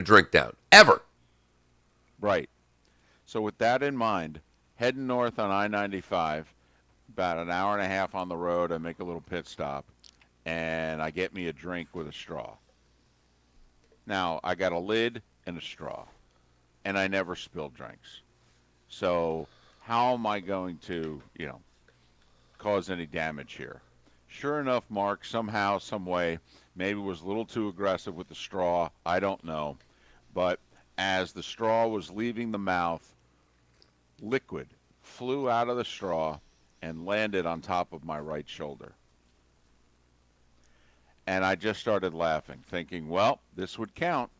a drink down, ever. Right. So with that in mind, heading north on I-95, about an hour and a half on the road, I make a little pit stop, and I get me a drink with a straw. Now, I got a lid and a straw, and I never spill drinks. So how am I going to, cause any damage here? Sure enough, Mark, somehow, some way, maybe was a little too aggressive with the straw. I don't know. But as the straw was leaving the mouth, liquid flew out of the straw and landed on top of my right shoulder. And I just started laughing, thinking, well, this would count.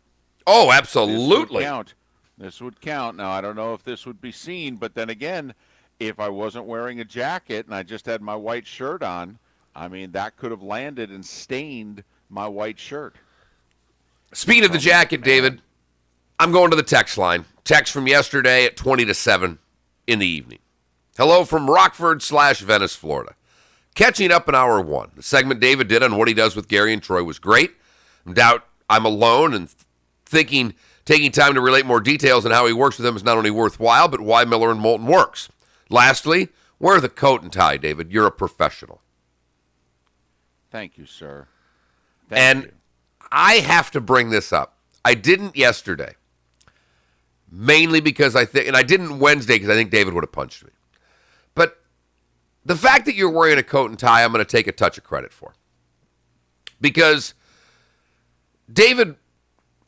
Oh, This would absolutely. count. This would count. Now, I don't know if this would be seen, but then again, if I wasn't wearing a jacket and I just had my white shirt on, I mean, that could have landed and stained my white shirt Speaking of the from, jacket, David, I'm going to the text line. Text from yesterday at 20 to 7 in the evening. Hello from Rockford/Venice, Florida. Catching up in hour one. The segment David did on what he does with Gary and Troy was great. No doubt I'm alone and thinking taking time to relate more details on how he works with them is not only worthwhile, but why Miller and Moulton works. Lastly, wear the coat and tie, David. You're a professional. Thank you, sir. And You. I have to bring this up. I didn't yesterday, mainly because I think, and I didn't Wednesday because I think David would have punched me. But the fact that you're wearing a coat and tie, I'm going to take a touch of credit for. Because David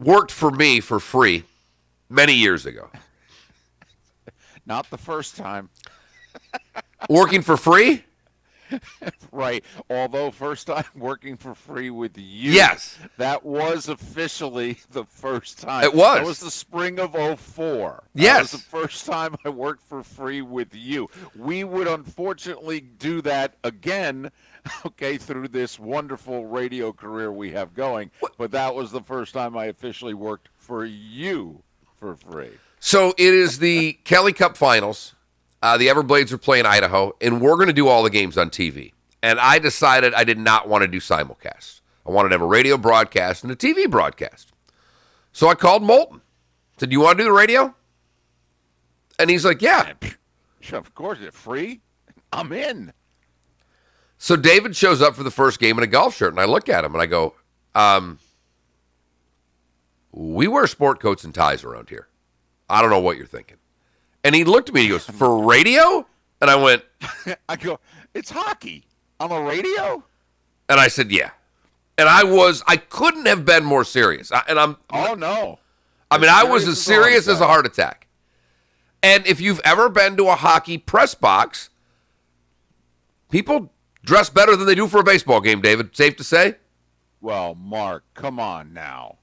worked for me for free many years ago. Not the first time. Working for free? Right. Although first time working for free with you. Yes. That was officially the first time. It was. That was the spring of '04. Yes. That was the first time I worked for free with you. We would unfortunately do that again, okay, through this wonderful radio career we have going. But that was the first time I officially worked for you for free. So it is the Kelly Cup Finals. The Everblades are playing Idaho, and we're going to do all the games on TV. And I decided I did not want to do simulcasts. I wanted to have a radio broadcast and a TV broadcast. So I called Moulton. Said, "Do you want to do the radio?" And he's like, "Yeah." Of course, it's free. I'm in. So David shows up for the first game in a golf shirt, and I look at him and I go, "We wear sport coats and ties around here. I don't know what you're thinking." And he looked at me and he goes, "For radio?" And I went, I go, it's hockey on the radio? and I said, "Yeah." And I couldn't have been more serious. Oh, no. I was as serious as a heart attack. And if you've ever been to a hockey press box, people dress better than they do for a baseball game, David. Safe to say? Well, Mark, come on now.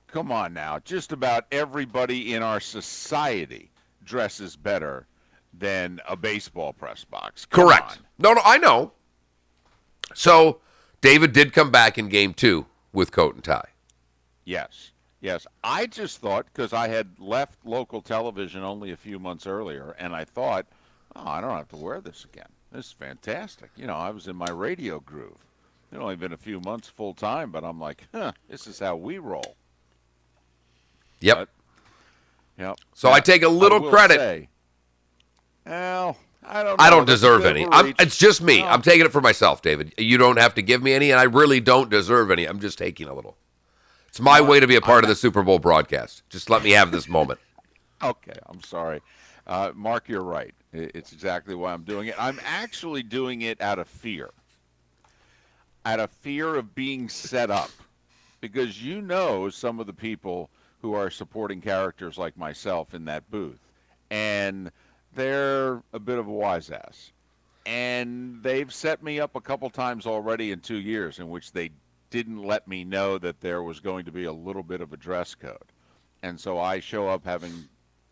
Come on now. Just about everybody in our society dresses better than a baseball press box. Come Correct. on. No, I know. So David did come back in game 2 with coat and tie. Yes. Yes. I just thought, because I had left local television only a few months earlier, and I thought, oh, I don't have to wear this again. This is fantastic. I was in my radio groove. It only been a few months full time, but I'm like, this is how we roll. Yep. But, yep. So I take a little credit. Say, well, I don't know. I don't That's a deserve bit of any. a reach. It's just me. No. I'm taking it for myself, David. You don't have to give me any, and I really don't deserve any. I'm just taking a little. It's my way to be a part of the Super Bowl broadcast. Just let me have this moment. Okay, I'm sorry. Mark, you're right. It's exactly why I'm doing it. I'm actually doing it out of fear. Out of fear of being set up. Because some of the people who are supporting characters like myself in that booth. And they're a bit of a wise ass. And they've set me up a couple times already in 2 years in which they didn't let me know that there was going to be a little bit of a dress code. And so I show up having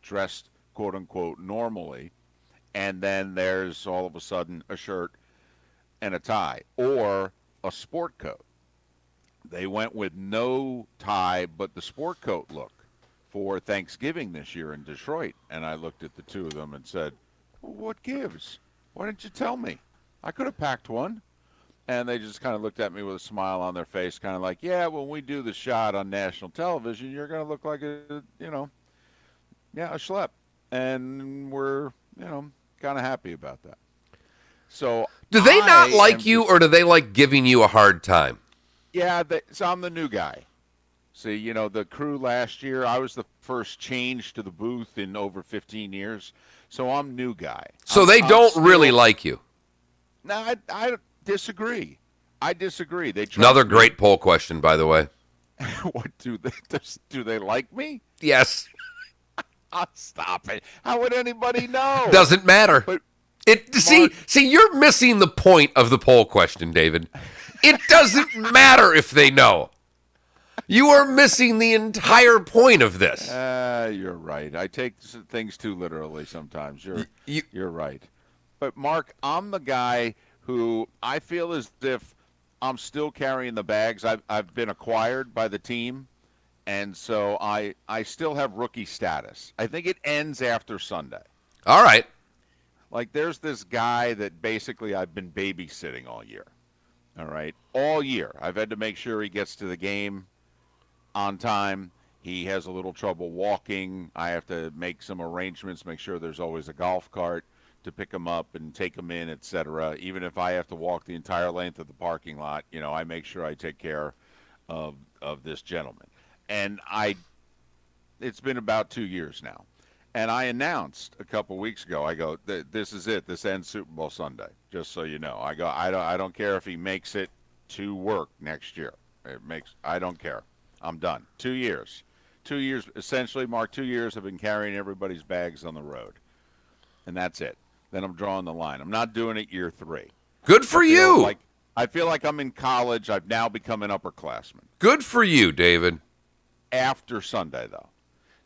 dressed, quote unquote, normally, and then there's all of a sudden a shirt and a tie or a sport coat. They went with no tie but the sport coat look for Thanksgiving this year in Detroit. And I looked at the two of them and said, well, what gives? Why didn't you tell me? I could have packed one. And they just kind of looked at me with a smile on their face, kind of like, yeah, when we do the shot on national television, you're going to look like a schlep. And we're, kind of happy about that. So Do they not I like am you, just, or do they like giving you a hard time? yeah, so I'm the new guy. See, the crew last year, I was the first change to the booth in over 15 years. So I'm new guy. So they I'm don't really still, like you. no, I disagree. I disagree. They trust Another me. great poll question, by the way. What do they like me? Yes. Oh, stop it. How would anybody know? Doesn't matter. But It Mark, see, you're missing the point of the poll question, David. It doesn't matter if they know. You are missing the entire point of this. you're right. I take things too literally sometimes. You, You're right. But Mark, I'm the guy who I feel as if I'm still carrying the bags. I've been acquired by the team, and so I still have rookie status. I think it ends after Sunday. all right. Like there's this guy that basically I've been babysitting all year. All right. All year. I've had to make sure he gets to the game on time. He has a little trouble walking. I have to make some arrangements, make sure there's always a golf cart to pick him up and take him in, etc. Even if I have to walk the entire length of the parking lot, I make sure I take care of this gentleman. And it's been about 2 years now. And I announced a couple weeks ago, I go, this is it. This ends Super Bowl Sunday, just so you know. I go, I don't care if he makes it to work next year. I don't care. I'm done. 2 years. 2 years, essentially, Mark, 2 years I've been carrying everybody's bags on the road. And that's it. Then I'm drawing the line. I'm not doing it year 3. Good for you. I feel like I'm in college. I've now become an upperclassman. Good for you, David. After Sunday, though.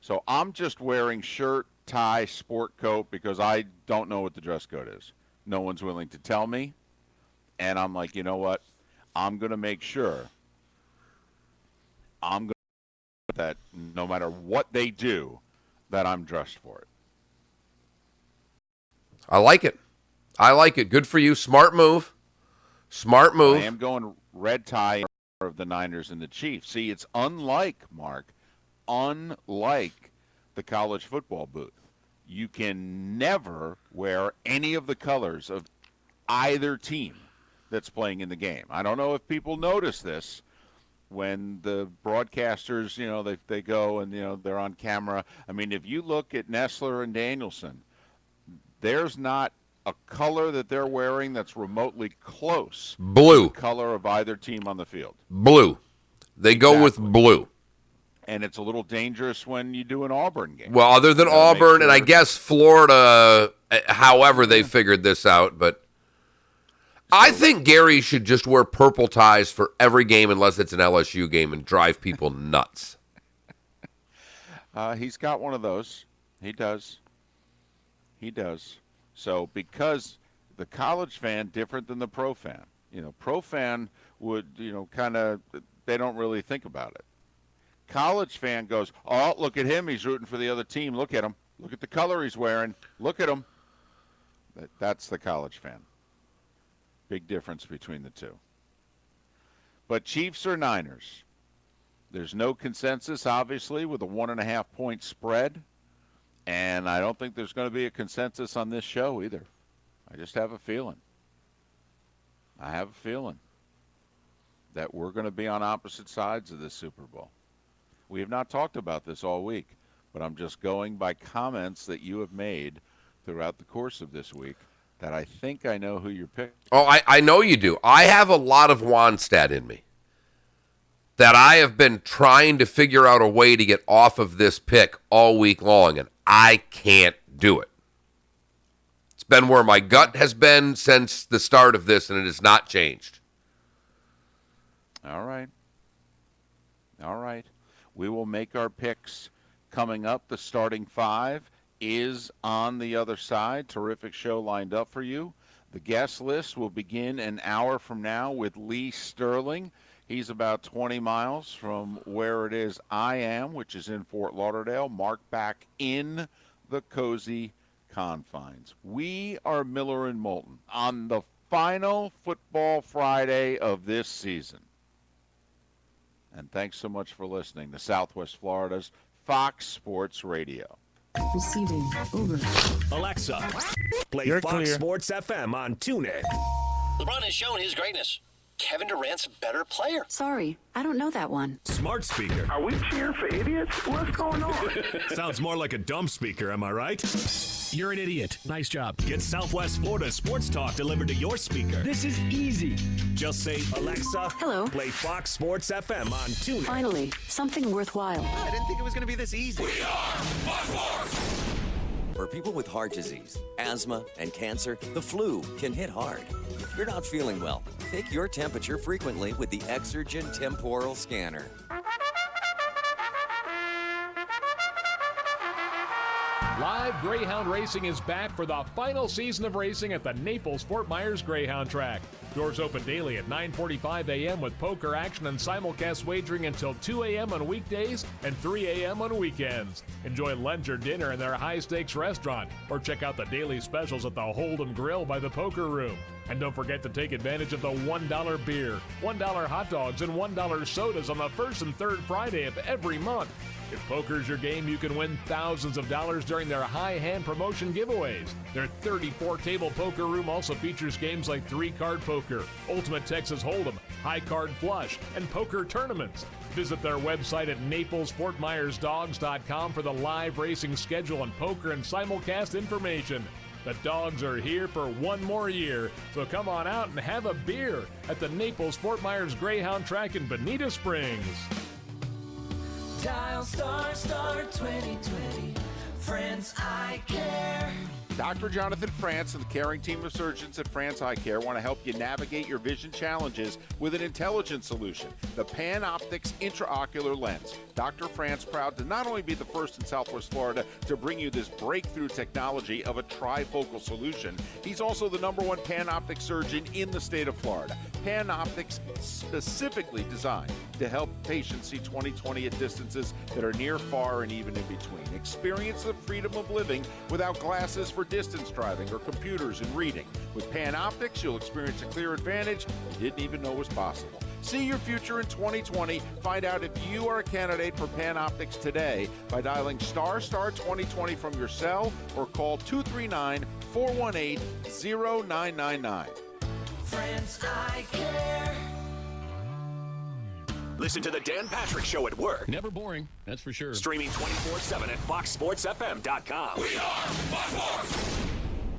So I'm just wearing shirt, tie, sport coat because I don't know what the dress code is. No one's willing to tell me. And I'm like, you know what? I'm going to make sure that no matter what they do, that I'm dressed for it. I like it. I like it. Good for you. Smart move. Smart move. I am going red tie of the Niners and the Chiefs. See, it's unlike the college football booth. You can never wear any of the colors of either team that's playing in the game. I don't know if people notice this when the broadcasters, they go and, they're on camera. I mean, if you look at Nessler and Danielson, there's not a color that they're wearing that's remotely close Blue. to the color of either team on the field. Blue. They go with blue. And it's a little dangerous when you do an Auburn game. Well, other than Auburn, and I guess Florida, however they figured this out, but I think Gary should just wear purple ties for every game unless it's an LSU game and drive people nuts. He's got one of those. He does. So because the college fan different than the pro fan. Pro fan would, kind of, they don't really think about it. College fan goes, oh, look at him. He's rooting for the other team. Look at him. Look at the color he's wearing. Look at him. That's the college fan. Big difference between the two. But Chiefs or Niners? There's no consensus, obviously, with a 1.5-point spread. And I don't think there's going to be a consensus on this show either. I just have a feeling. that we're going to be on opposite sides of this Super Bowl. We have not talked about this all week, but I'm just going by comments that you have made throughout the course of this week that I think I know who you're picking. Oh, I know you do. I have a lot of Wannstedt in me that I have been trying to figure out a way to get off of this pick all week long, and I can't do it. It's been where my gut has been since the start of this, and it has not changed. All right. We will make our picks coming up. The starting five is on the other side. Terrific show lined up for you. The guest list will begin an hour from now with Lee Sterling. He's about 20 miles from where it is I am, which is in Fort Lauderdale. Mark back in the cozy confines. We are Miller and Moulton on the final football Friday of this season. And thanks so much for listening to Southwest Florida's Fox Sports Radio. Receiving. Over. Alexa, play You're Fox clear. Sports FM on TuneIn. LeBron has shown his greatness. Kevin Durant's a better player. Sorry, I don't know that one. Smart speaker. Are we cheering for idiots? What's going on? Sounds more like a dumb speaker, am I right? You're an idiot. Nice job. Get Southwest Florida sports talk delivered to your speaker. This is easy. Just say, Alexa, Hello. play Fox Sports FM on TuneIn. Finally, something worthwhile. I didn't think it was going to be this easy. For people with heart disease, asthma, and cancer, the flu can hit hard. If you're not feeling well, take your temperature frequently with the Exergen Temporal Scanner. Live Greyhound Racing is back for the final season of racing at the Naples-Fort Myers Greyhound Track. Doors open daily at 9:45 a.m. with poker action and simulcast wagering until 2 a.m. on weekdays and 3 a.m. on weekends. Enjoy lunch or dinner in their high-stakes restaurant or check out the daily specials at the Hold'em Grill by the Poker Room. And don't forget to take advantage of the $1 beer, $1 hot dogs, and $1 sodas on the first and third Friday of every month. If poker's your game, you can win thousands of dollars during their high hand promotion giveaways. Their 34-table poker room also features games like 3-card poker, Ultimate Texas Hold'em, High Card Flush, and poker tournaments. Visit their website at NaplesFortMyersDogs.com for the live racing schedule and poker and simulcast information. The dogs are here for one more year, so come on out and have a beer at the Naples-Fort Myers Greyhound Track in Bonita Springs. Dial star 2020. Friends Eye Care. Dr. Jonathan France and the caring team of surgeons at France Eye Care want to help you navigate your vision challenges with an intelligent solution, the PanOptix intraocular lens. Dr. France proud to not only be the first in Southwest Florida to bring you this breakthrough technology of a trifocal solution, he's also the #1 PanOptix surgeon in the state of Florida. PanOptix specifically designed to help patients see 20/20 at distances that are near, far, and even in between. Experience the freedom of living without glasses for distance driving or computers and reading. With PanOptix, you'll experience a clear advantage you didn't even know was possible. See your future in 2020. Find out if you are a candidate for PanOptix today by dialing star 2020 from your cell or call 239-418-0999. Friends Eye Care. Listen to the Dan Patrick Show at work. Never boring, that's for sure. Streaming 24/7 at FoxSportsFM.com. We are Fox Sports.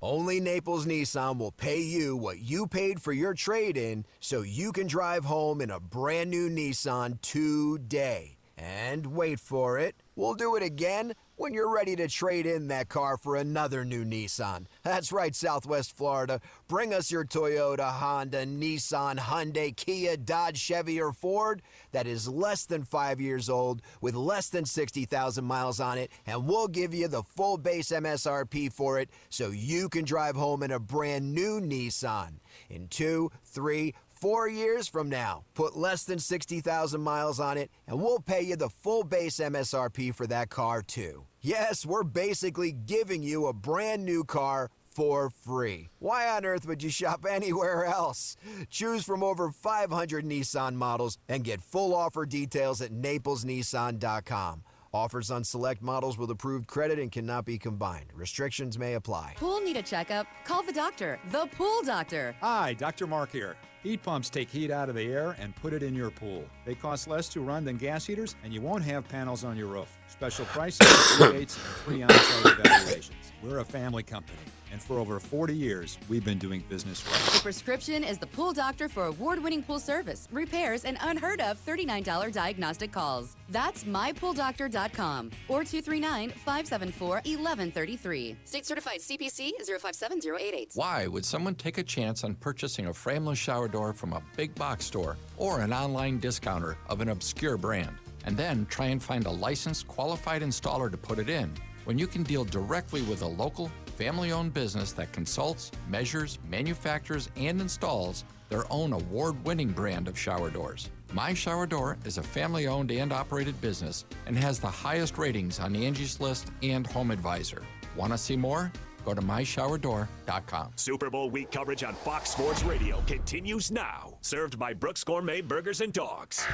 Only Naples Nissan will pay you what you paid for your trade-in so you can drive home in a brand new Nissan today. And wait for it, we'll do it again when you're ready to trade in that car for another new Nissan. That's right, Southwest Florida. Bring us your Toyota, Honda, Nissan, Hyundai, Kia, Dodge, Chevy, or Ford that is less than 5 years old with less than 60,000 miles on it, and we'll give you the full base MSRP for it so you can drive home in a brand new Nissan. In 2, 3, 4 years from now, put less than 60,000 miles on it, and we'll pay you the full base MSRP for that car, too. Yes, we're basically giving you a brand new car for free. Why on earth would you shop anywhere else? Choose from over 500 Nissan models and get full offer details at NaplesNissan.com. Offers on select models with approved credit and cannot be combined. Restrictions may apply. Pool need a checkup? Call the doctor. The Pool Doctor. Hi, Dr. Mark here. Heat pumps take heat out of the air and put it in your pool. They cost less to run than gas heaters, and you won't have panels on your roof. Special prices, free dates, and free on-site evaluations. We're a family company, and for over 40 years, we've been doing business right. The prescription is the Pool Doctor for award-winning pool service, repairs, and unheard-of $39 diagnostic calls. That's mypooldoctor.com or 239-574-1133. State-certified CPC 057088. Why would someone take a chance on purchasing a frameless shower door from a big box store or an online discounter of an obscure brand, and then try and find a licensed, qualified installer to put it in, when you can deal directly with a local, family-owned business that consults, measures, manufactures, and installs their own award-winning brand of shower doors? My Shower Door is a family-owned and operated business and has the highest ratings on Angie's List and Home Advisor. Want to see more? Go to myshowerdoor.com. Super Bowl week coverage on Fox Sports Radio continues now. Served by Brooks Gourmet Burgers and Dogs.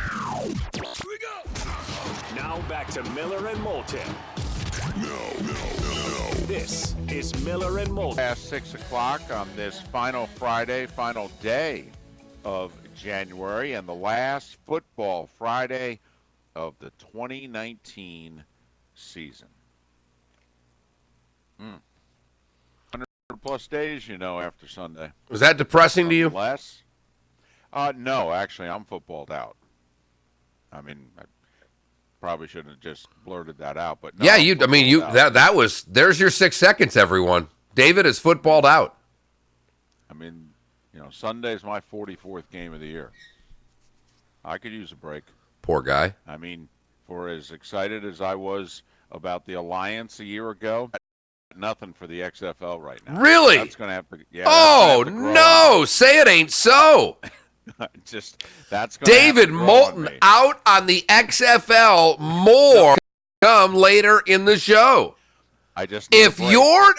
Here we go. Now back to Miller and Moulton. This is Miller and Moulton. Past 6 o'clock on this final Friday, final day of January, and the last football Friday of the 2019 season. 100-plus days, after Sunday. Was that depressing to you? Less? No, actually, I'm footballed out. I mean, I probably shouldn't have just blurted that out, but no, yeah, there's your 6 seconds, everyone. David is footballed out. I mean, Sunday's my 44th game of the year. I could use a break. Poor guy. I mean, for as excited as I was about the Alliance a year ago, nothing for the XFL right now. Really? That's going to have to. Yeah. Oh no! Say it ain't so. That's David Moulton out on the XFL. More come later in the show. If you're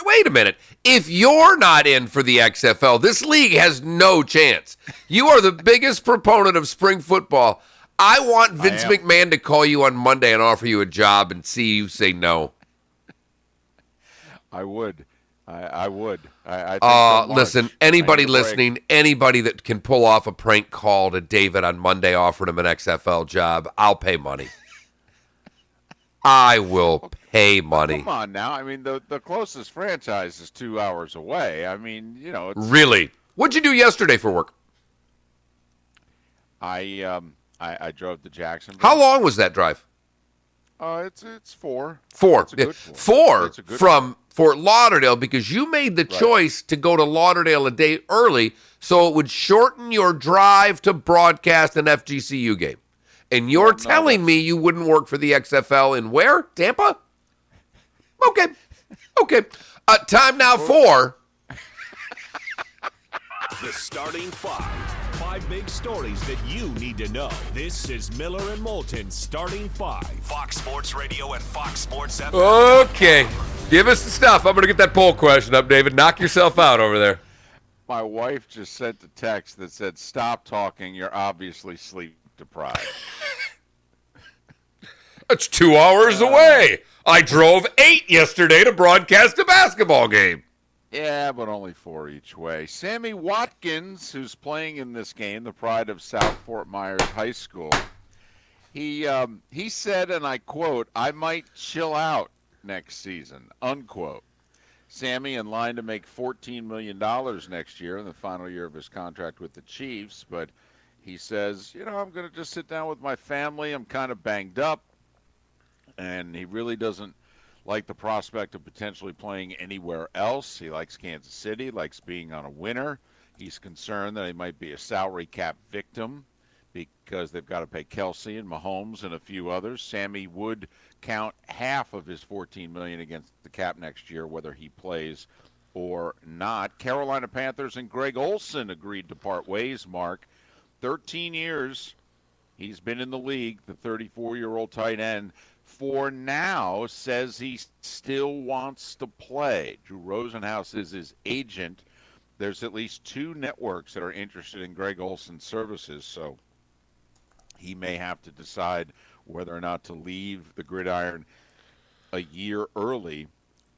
not in for the XFL, this league has no chance. You are the biggest proponent of spring football. I want Vince McMahon to call you on Monday and offer you a job and see you say no. I would. I would. I think so much. Listen, anybody listening, anybody that can pull off a prank call to David on Monday offering him an XFL job, I'll pay money. I will pay money. Come on now. I mean, the closest franchise is 2 hours away. I mean, it's... Really? What'd you do yesterday for work? I drove to Jacksonville. How long was that drive? It's 4. 4. It's a good 4 from Fort Lauderdale, because you made the choice to go to Lauderdale a day early so it would shorten your drive to broadcast an FGCU game. And you're telling me you wouldn't work for the XFL in where? Tampa? Okay. Time now for... The starting 5. 5 big stories that you need to know. This is Miller and Moulton's Starting 5. Fox Sports Radio and Fox Sports FM. Okay. Give us the stuff. I'm going to get that poll question up, David. Knock yourself out over there. My wife just sent a text that said, "Stop talking. You're obviously sleep deprived." That's 2 hours away. I drove 8 yesterday to broadcast a basketball game. Yeah, but only 4 each way. Sammy Watkins, who's playing in this game, the pride of South Fort Myers High School, he said, and I quote, "I might chill out next season," unquote. Sammy in line to make $14 million next year in the final year of his contract with the Chiefs, but he says, I'm going to just sit down with my family. I'm kind of banged up, and he really doesn't like the prospect of potentially playing anywhere else. He likes Kansas City, likes being on a winner. He's concerned that he might be a salary cap victim because they've got to pay Kelsey and Mahomes and a few others. Sammy would count half of his $14 million against the cap next year, whether he plays or not. Carolina Panthers and Greg Olsen agreed to part ways, Mark. 13 years he's been in the league, the 34-year-old tight end. For now, says he still wants to play. Drew Rosenhaus is his agent. There's at least 2 networks that are interested in Greg Olsen's services, so he may have to decide whether or not to leave the gridiron a year early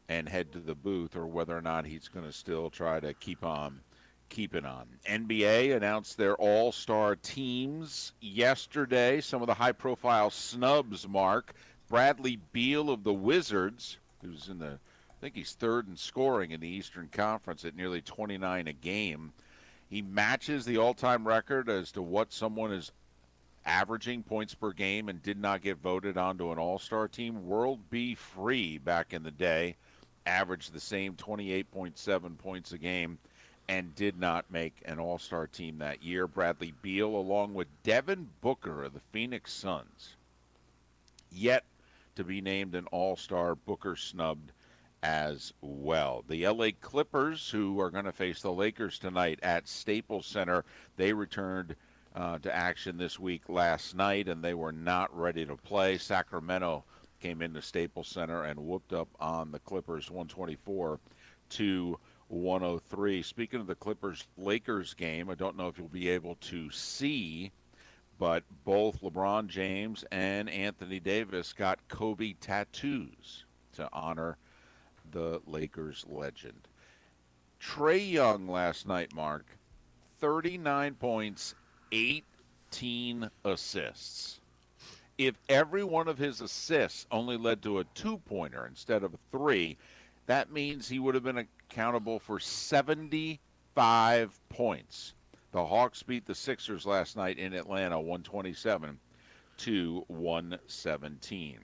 and head to the booth, or whether or not he's going to still try to keep it on. NBA announced their all-star teams yesterday. Some of the high-profile snubs, Mark. Bradley Beal of the Wizards, who's I think he's 3rd in scoring in the Eastern Conference at nearly 29 a game. He matches the all-time record as to what someone is averaging points per game and did not get voted onto an all-star team. World B. Free back in the day averaged the same 28.7 points a game and did not make an all-star team that year. Bradley Beal, along with Devin Booker of the Phoenix Suns, yet to be named an all-star. Booker snubbed as well. The LA Clippers, who are going to face the Lakers tonight at Staples Center, they returned to action this week last night, and they were not ready to play. Sacramento came into Staples Center and whooped up on the Clippers 124 102-103. Speaking of the Clippers-Lakers game, I don't know if you'll be able to see, but both LeBron James and Anthony Davis got Kobe tattoos to honor the Lakers legend. Trae Young last night, Mark, 39 points, 18 assists. If every one of his assists only led to a 2-pointer instead of a 3, that means he would have been accountable for 75 points. The Hawks beat the Sixers last night in Atlanta, 127-117.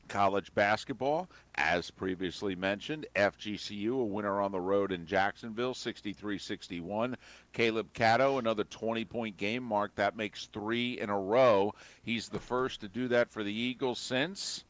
College basketball, as previously mentioned, FGCU, a winner on the road in Jacksonville, 63-61. Caleb Cato, another 20-point game, Mark. That makes 3 in a row. He's the first to do that for the Eagles since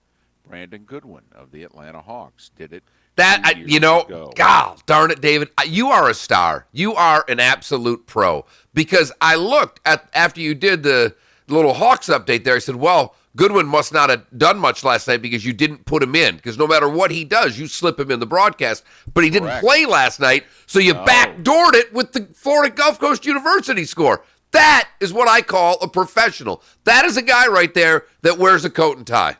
Brandon Goodwin of the Atlanta Hawks did it. God darn it, David, you are a star. You are an absolute pro. Because I looked at after you did the little Hawks update there, I said, well, Goodwin must not have done much last night because you didn't put him in. Because no matter what he does, you slip him in the broadcast. But he didn't play last night, so you backdoored it with the Florida Gulf Coast University score. That is what I call a professional. That is a guy right there that wears a coat and tie.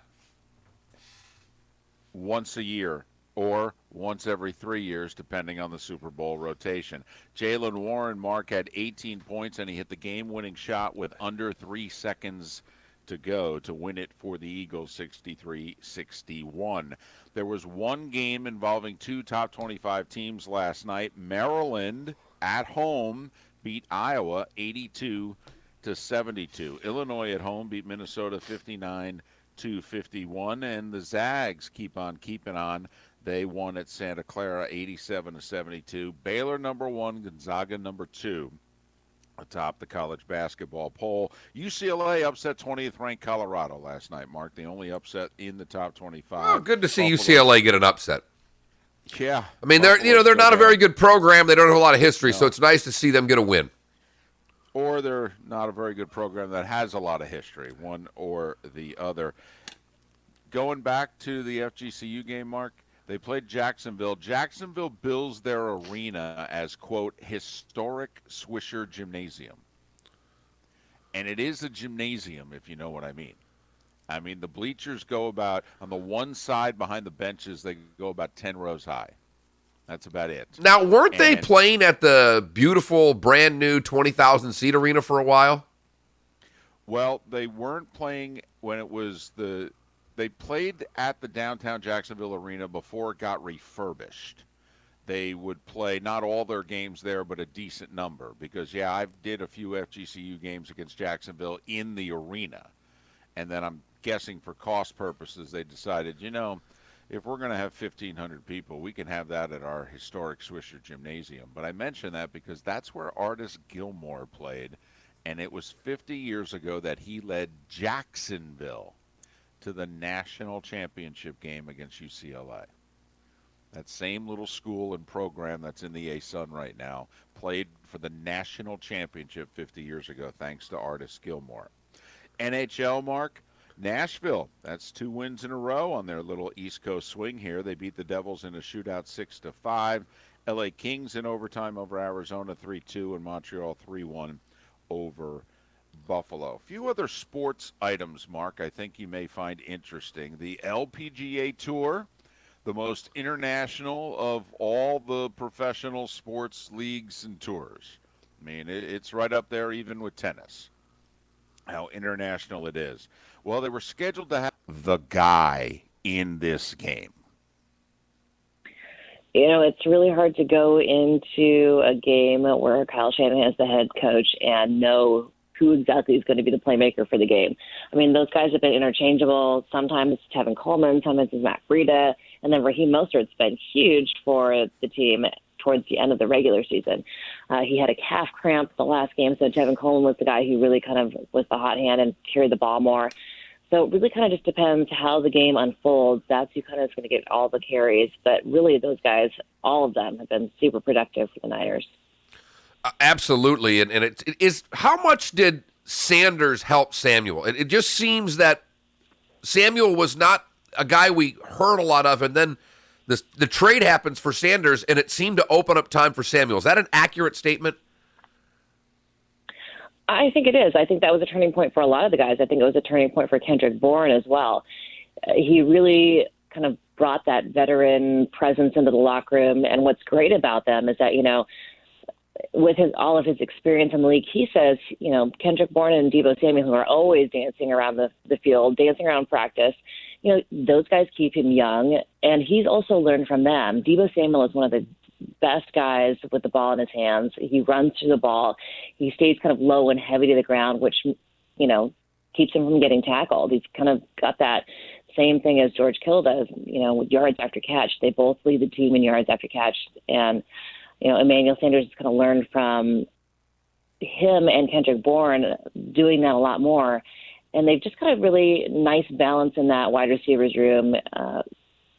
Once a year or once every 3 years, depending on the Super Bowl rotation. Jaylen Warren, Mark, had 18 points, and he hit the game-winning shot with under 3 seconds to go to win it for the Eagles, 63-61. There was one game involving 2 top 25 teams last night. Maryland at home beat Iowa 82-72. Illinois at home beat Minnesota 59-51, and the Zags keep on keeping on. They won at Santa Clara 87-72. Baylor number 1, Gonzaga number 2. Atop the college basketball poll. UCLA upset 20th ranked Colorado last night, Mark. The only upset in the top 25. Oh, good to see UCLA get an upset. Yeah. I mean, they're not a very good program. They don't have a lot of history, so it's nice to see them get a win. Or they're not a very good program that has a lot of history, one or the other. Going back to the FGCU game, Mark, they played Jacksonville. Jacksonville bills their arena as, quote, historic Swisher Gymnasium. And it is a gymnasium, if you know what I mean. I mean, the bleachers go about, on the one side behind the benches, they go about 10 rows high. That's about it. Now, weren't they playing at the beautiful, brand-new 20,000-seat arena for a while? Well, they weren't playing when it was They played at the downtown Jacksonville arena before it got refurbished. They would play not all their games there, but a decent number. Because, I did a few FGCU games against Jacksonville in the arena. And then I'm guessing for cost purposes, they decided, if we're going to have 1,500 people, we can have that at our historic Swisher Gymnasium. But I mention that because that's where Artis Gilmore played. And it was 50 years ago that he led Jacksonville to the national championship game against UCLA. That same little school and program that's in the A-Sun right now played for the national championship 50 years ago, thanks to Artis Gilmore. NHL, Mark, Nashville, that's 2 wins in a row on their little East Coast swing here. They beat the Devils in a shootout 6-5. LA Kings in overtime over Arizona 3-2, and Montreal 3-1 over Buffalo. A few other sports items, Mark, I think you may find interesting. The LPGA Tour, the most international of all the professional sports leagues and tours. I mean, it's right up there even with tennis, how international it is. Well, they were scheduled to have the guy in this game. It's really hard to go into a game where Kyle Shanahan is the head coach and know who exactly is going to be the playmaker for the game. I mean, those guys have been interchangeable. Sometimes it's Tevin Coleman, sometimes it's Matt Breida, and then Raheem Mostert's been huge for the team towards the end of the regular season. He had a calf cramp the last game, so Tevin Coleman was the guy who really kind of was the hot hand and carried the ball more. So it really kind of just depends how the game unfolds. That's who kind of is going to get all the carries. But really, those guys, all of them, have been super productive for the Niners. Absolutely, and it is. How much did Sanders help Samuel? It just seems that Samuel was not a guy we heard a lot of, and then The trade happens for Sanders, and it seemed to open up time for Samuel. Is that an accurate statement? I think it is. I think that was a turning point for a lot of the guys. I think it was a turning point for Kendrick Bourne as well. He really kind of brought that veteran presence into the locker room. And what's great about them is that, with all of his experience in the league, he says, Kendrick Bourne and Deebo Samuel, who are always dancing around the field, dancing around practice, those guys keep him young, and he's also learned from them. Deebo Samuel is one of the best guys with the ball in his hands. He runs through the ball. He stays kind of low and heavy to the ground, which, keeps him from getting tackled. He's kind of got that same thing as George Kittle does, with yards after catch. They both lead the team in yards after catch, and Emmanuel Sanders has kind of learned from him and Kendrick Bourne doing that a lot more. And they've just got a really nice balance in that wide receivers room.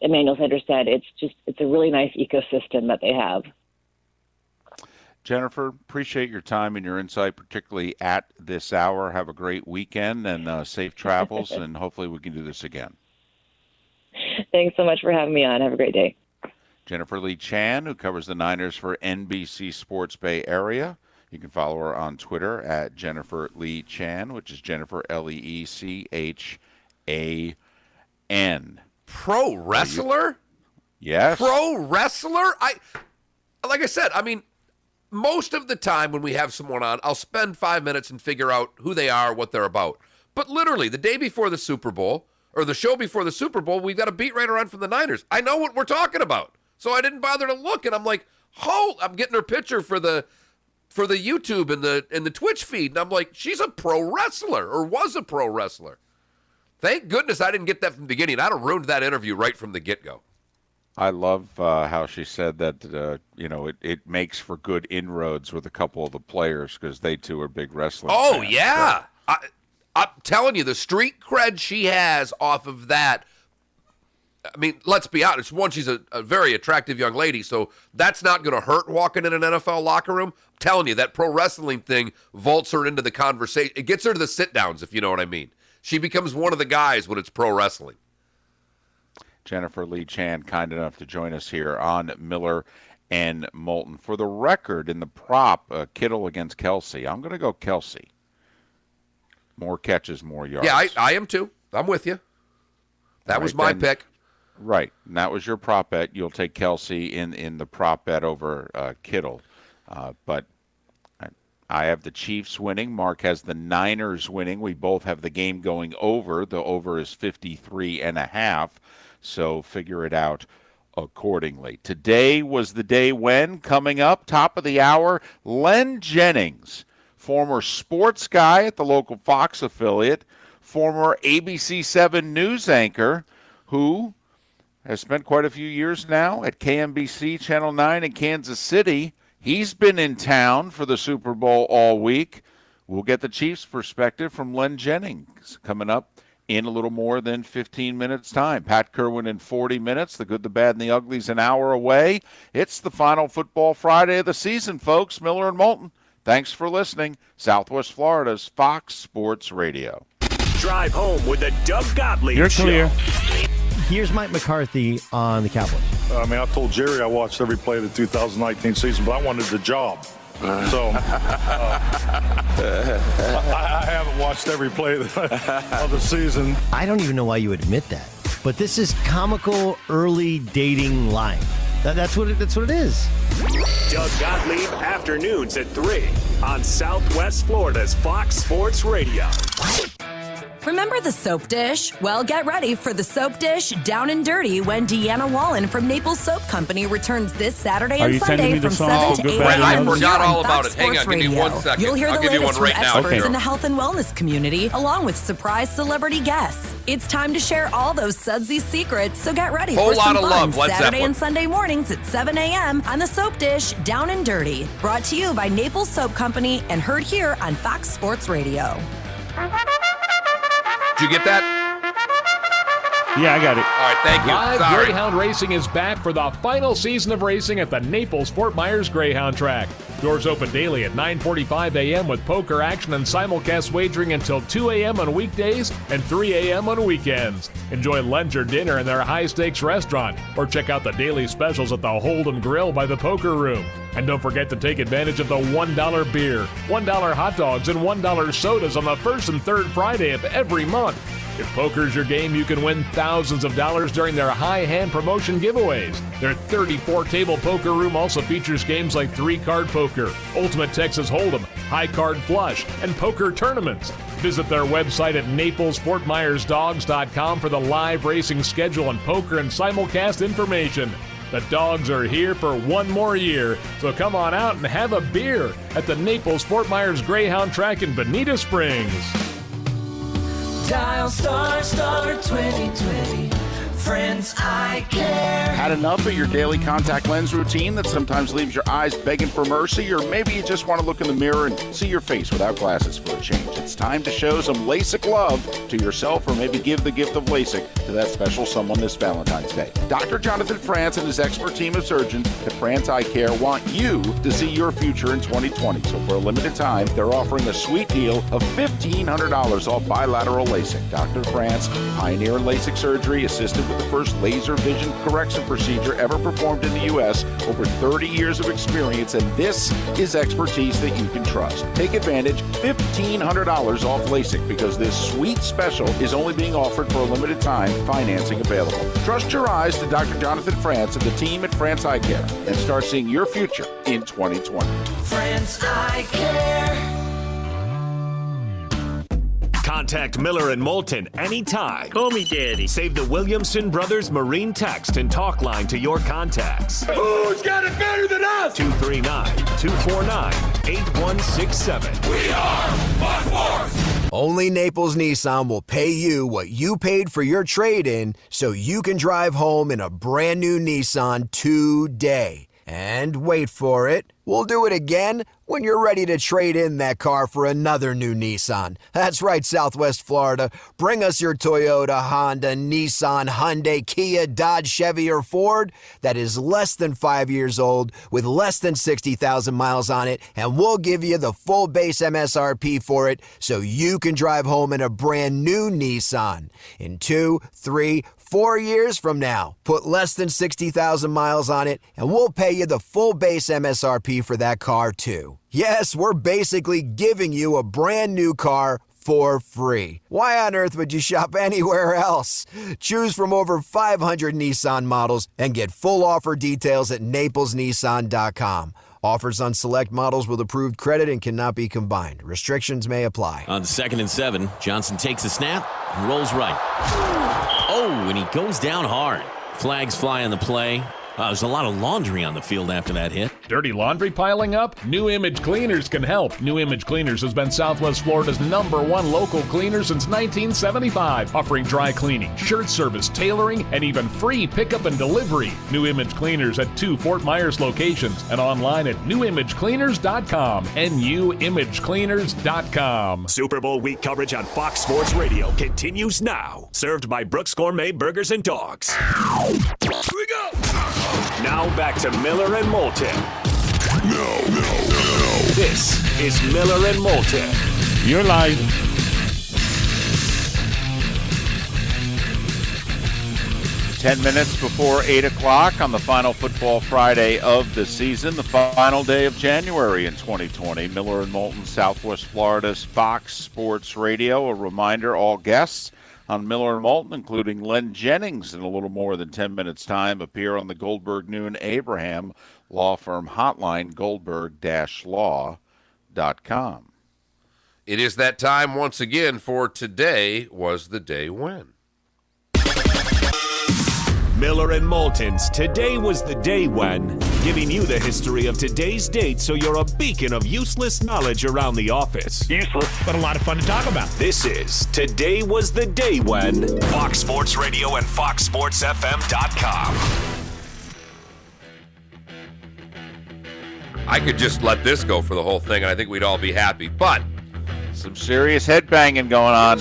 Emmanuel Sanders said it's a really nice ecosystem that they have. Jennifer, appreciate your time and your insight, particularly at this hour. Have a great weekend and safe travels, and hopefully we can do this again. Thanks so much for having me on. Have a great day. Jennifer Lee Chan, who covers the Niners for NBC Sports Bay Area. You can follow her on Twitter at Jennifer Lee Chan, which is Jennifer Leechan. Pro wrestler? Yes. Pro wrestler? Like I said, most of the time when we have someone on, I'll spend 5 minutes and figure out who they are, what they're about. But literally, the day before the Super Bowl, or the show before the Super Bowl, we've got a beat writer on from the Niners. I know what we're talking about. So I didn't bother to look, and I'm like, I'm getting her picture for the YouTube and the Twitch feed, and I'm like, she's a pro wrestler, or was a pro wrestler. Thank goodness I didn't get that from the beginning. I'd have ruined that interview right from the get-go. I love how she said that, it makes for good inroads with a couple of the players because they, too, are big wrestling fans. Yeah. So. I'm telling you, the street cred she has off of that, let's be honest. One, she's a very attractive young lady, so that's not going to hurt walking in an NFL locker room. I'm telling you, that pro wrestling thing vaults her into the conversation. It gets her to the sit-downs, if you know what I mean. She becomes one of the guys when it's pro wrestling. Jennifer Lee Chan, kind enough to join us here on Miller and Moulton. For the record, in the prop, Kittle against Kelsey, I'm going to go Kelsey. More catches, more yards. Yeah, I am too. I'm with you. That was my pick. Right, and that was your prop bet. You'll take Kelsey in the prop bet over Kittle. But I have the Chiefs winning. Mark has the Niners winning. We both have the game going over. The over is 53.5. So figure it out accordingly. Today was the day when, coming up, top of the hour, Len Jennings, former sports guy at the local Fox affiliate, former ABC7 news anchor, who has spent quite a few years now at KMBC Channel 9 in Kansas City. He's been in town for the Super Bowl all week. We'll get the Chiefs' perspective from Len Jennings coming up in a little more than 15 minutes' time. Pat Kerwin in 40 minutes. The good, the bad, and the ugly's an hour away. It's the final football Friday of the season, folks. Miller and Moulton, thanks for listening. Southwest Florida's Fox Sports Radio. Drive home with the Doug Gottlieb You're Show. clear. Here's Mike McCarthy on the Cowboys. I told Jerry I watched every play of the 2019 season, but I wanted the job. So I haven't watched every play of the season. I don't even know why you admit that, but this is comical early dating line. That's what it is. Doug Gottlieb, afternoons at 3 on Southwest Florida's Fox Sports Radio. Remember the soap dish? Well, get ready for the soap dish Down and Dirty when Deanna Wallen from Naples Soap Company returns this Saturday and Sunday from 7 to 8 a.m. I forgot all on about Fox it. Hang on, Sports give me Radio. 1 second. You'll hear I'll the give you latest one right from now. experts Okay. in the health and wellness community, along with surprise celebrity guests. It's time to share all those sudsy secrets, so get ready Whole for some lot of fun love. Led Saturday Zeppelin. and Sunday mornings at 7 a.m. on the soap dish Down and Dirty. Brought to you by Naples Soap Company and heard here on Fox Sports Radio. Did you get that? Yeah, I got it. All right, thank you. Live Sorry. Greyhound Racing is back for the final season of racing at the Naples-Fort Myers Greyhound Track. Doors open daily at 9:45 a.m. with poker action and simulcast wagering until 2 a.m. on weekdays and 3 a.m. on weekends. Enjoy lunch or dinner in their high-stakes restaurant, or check out the daily specials at the Holden Grill by the Poker Room. And don't forget to take advantage of the $1 beer, $1 hot dogs, and $1 sodas on the first and third Friday of every month. If poker's your game, you can win thousands of dollars during their high hand promotion giveaways. Their 34-table poker room also features games like 3-card poker, Ultimate Texas Hold'em, High Card Flush, and poker tournaments. Visit their website at NaplesFortMyersDogs.com for the live racing schedule and poker and simulcast information. The dogs are here for one more year, so come on out and have a beer at the Naples-Fort Myers Greyhound Track in Bonita Springs. Dial star 2020. Friends, I care. Had enough of your daily contact lens routine that sometimes leaves your eyes begging for mercy? Or maybe you just want to look in the mirror and see your face without glasses for a change. It's time to show some LASIK love to yourself, or maybe give the gift of LASIK to that special someone this Valentine's Day. Dr. Jonathan France and his expert team of surgeons at France Eye Care want you to see your future in 2020. So for a limited time, they're offering a sweet deal of $1,500 off bilateral LASIK. Dr. France, pioneer in LASIK surgery, assisted with the first laser vision correction procedure ever performed in the U.S., over 30 years of experience, and this is expertise that you can trust. Take advantage, $1,500 off LASIK, because this sweet special is only being offered for a limited time, financing available. Trust your eyes to Dr. Jonathan France and the team at France Eye Care and start seeing your future in 2020. Friends, I care. Contact Miller and Moulton anytime. Call me Daddy. Save the Williamson Brothers Marine text and talk line to your contacts. Who's got it better than us? 239-249-8167. We are Buckmores. Only Naples Nissan will pay you what you paid for your trade-in, so you can drive home in a brand new Nissan today. And wait for it, we'll do it again when you're ready to trade in that car for another new Nissan. That's right, Southwest Florida. Bring us your Toyota, Honda, Nissan, Hyundai, Kia, Dodge, Chevy, or Ford that is less than 5 years old with less than 60,000 miles on it, and we'll give you the full base MSRP for it so you can drive home in a brand new Nissan in 2, 3, 4 years from now. Put less than 60,000 miles on it, and we'll pay you the full base MSRP for that car, too. Yes, we're basically giving you a brand new car for free. Why on earth would you shop anywhere else? Choose from over 500 Nissan models and get full offer details at NaplesNissan.com. Offers on select models with approved credit and cannot be combined. Restrictions may apply. On 2nd and 7, Johnson takes a snap and rolls right. Oh, and he goes down hard. Flags fly on the play. There's a lot of laundry on the field after that hit. Dirty laundry piling up? New Image Cleaners can help. New Image Cleaners has been Southwest Florida's #1 local cleaner since 1975, offering dry cleaning, shirt service, tailoring, and even free pickup and delivery. New Image Cleaners at 2 Fort Myers locations and online at newimagecleaners.com. NUimagecleaners.com. Super Bowl week coverage on Fox Sports Radio continues now. Served by Brooks Gourmet Burgers and Dogs. Here we go. Now back to Miller and Moulton. No. This is Miller and Moulton. You're live. Ten minutes before 8 o'clock on the final football Friday of the season, the final day of January in 2020. Miller and Moulton, Southwest Florida's Fox Sports Radio. A reminder, all guests on Miller and Moulton, including Len Jennings, in a little more than 10 minutes' time, appear on the Goldberg Noon Abraham Law Firm hotline, goldberg-law.com. It is that time once again for Today Was the Day When. Miller and Moulton's Today Was the Day When, giving you the history of today's date so you're a beacon of useless knowledge around the office. Useless, but a lot of fun to talk about. This is Today Was the Day When, Fox Sports Radio and FoxSportsFM.com. I could just let this go for the whole thing, and I think we'd all be happy, but some serious headbanging going on.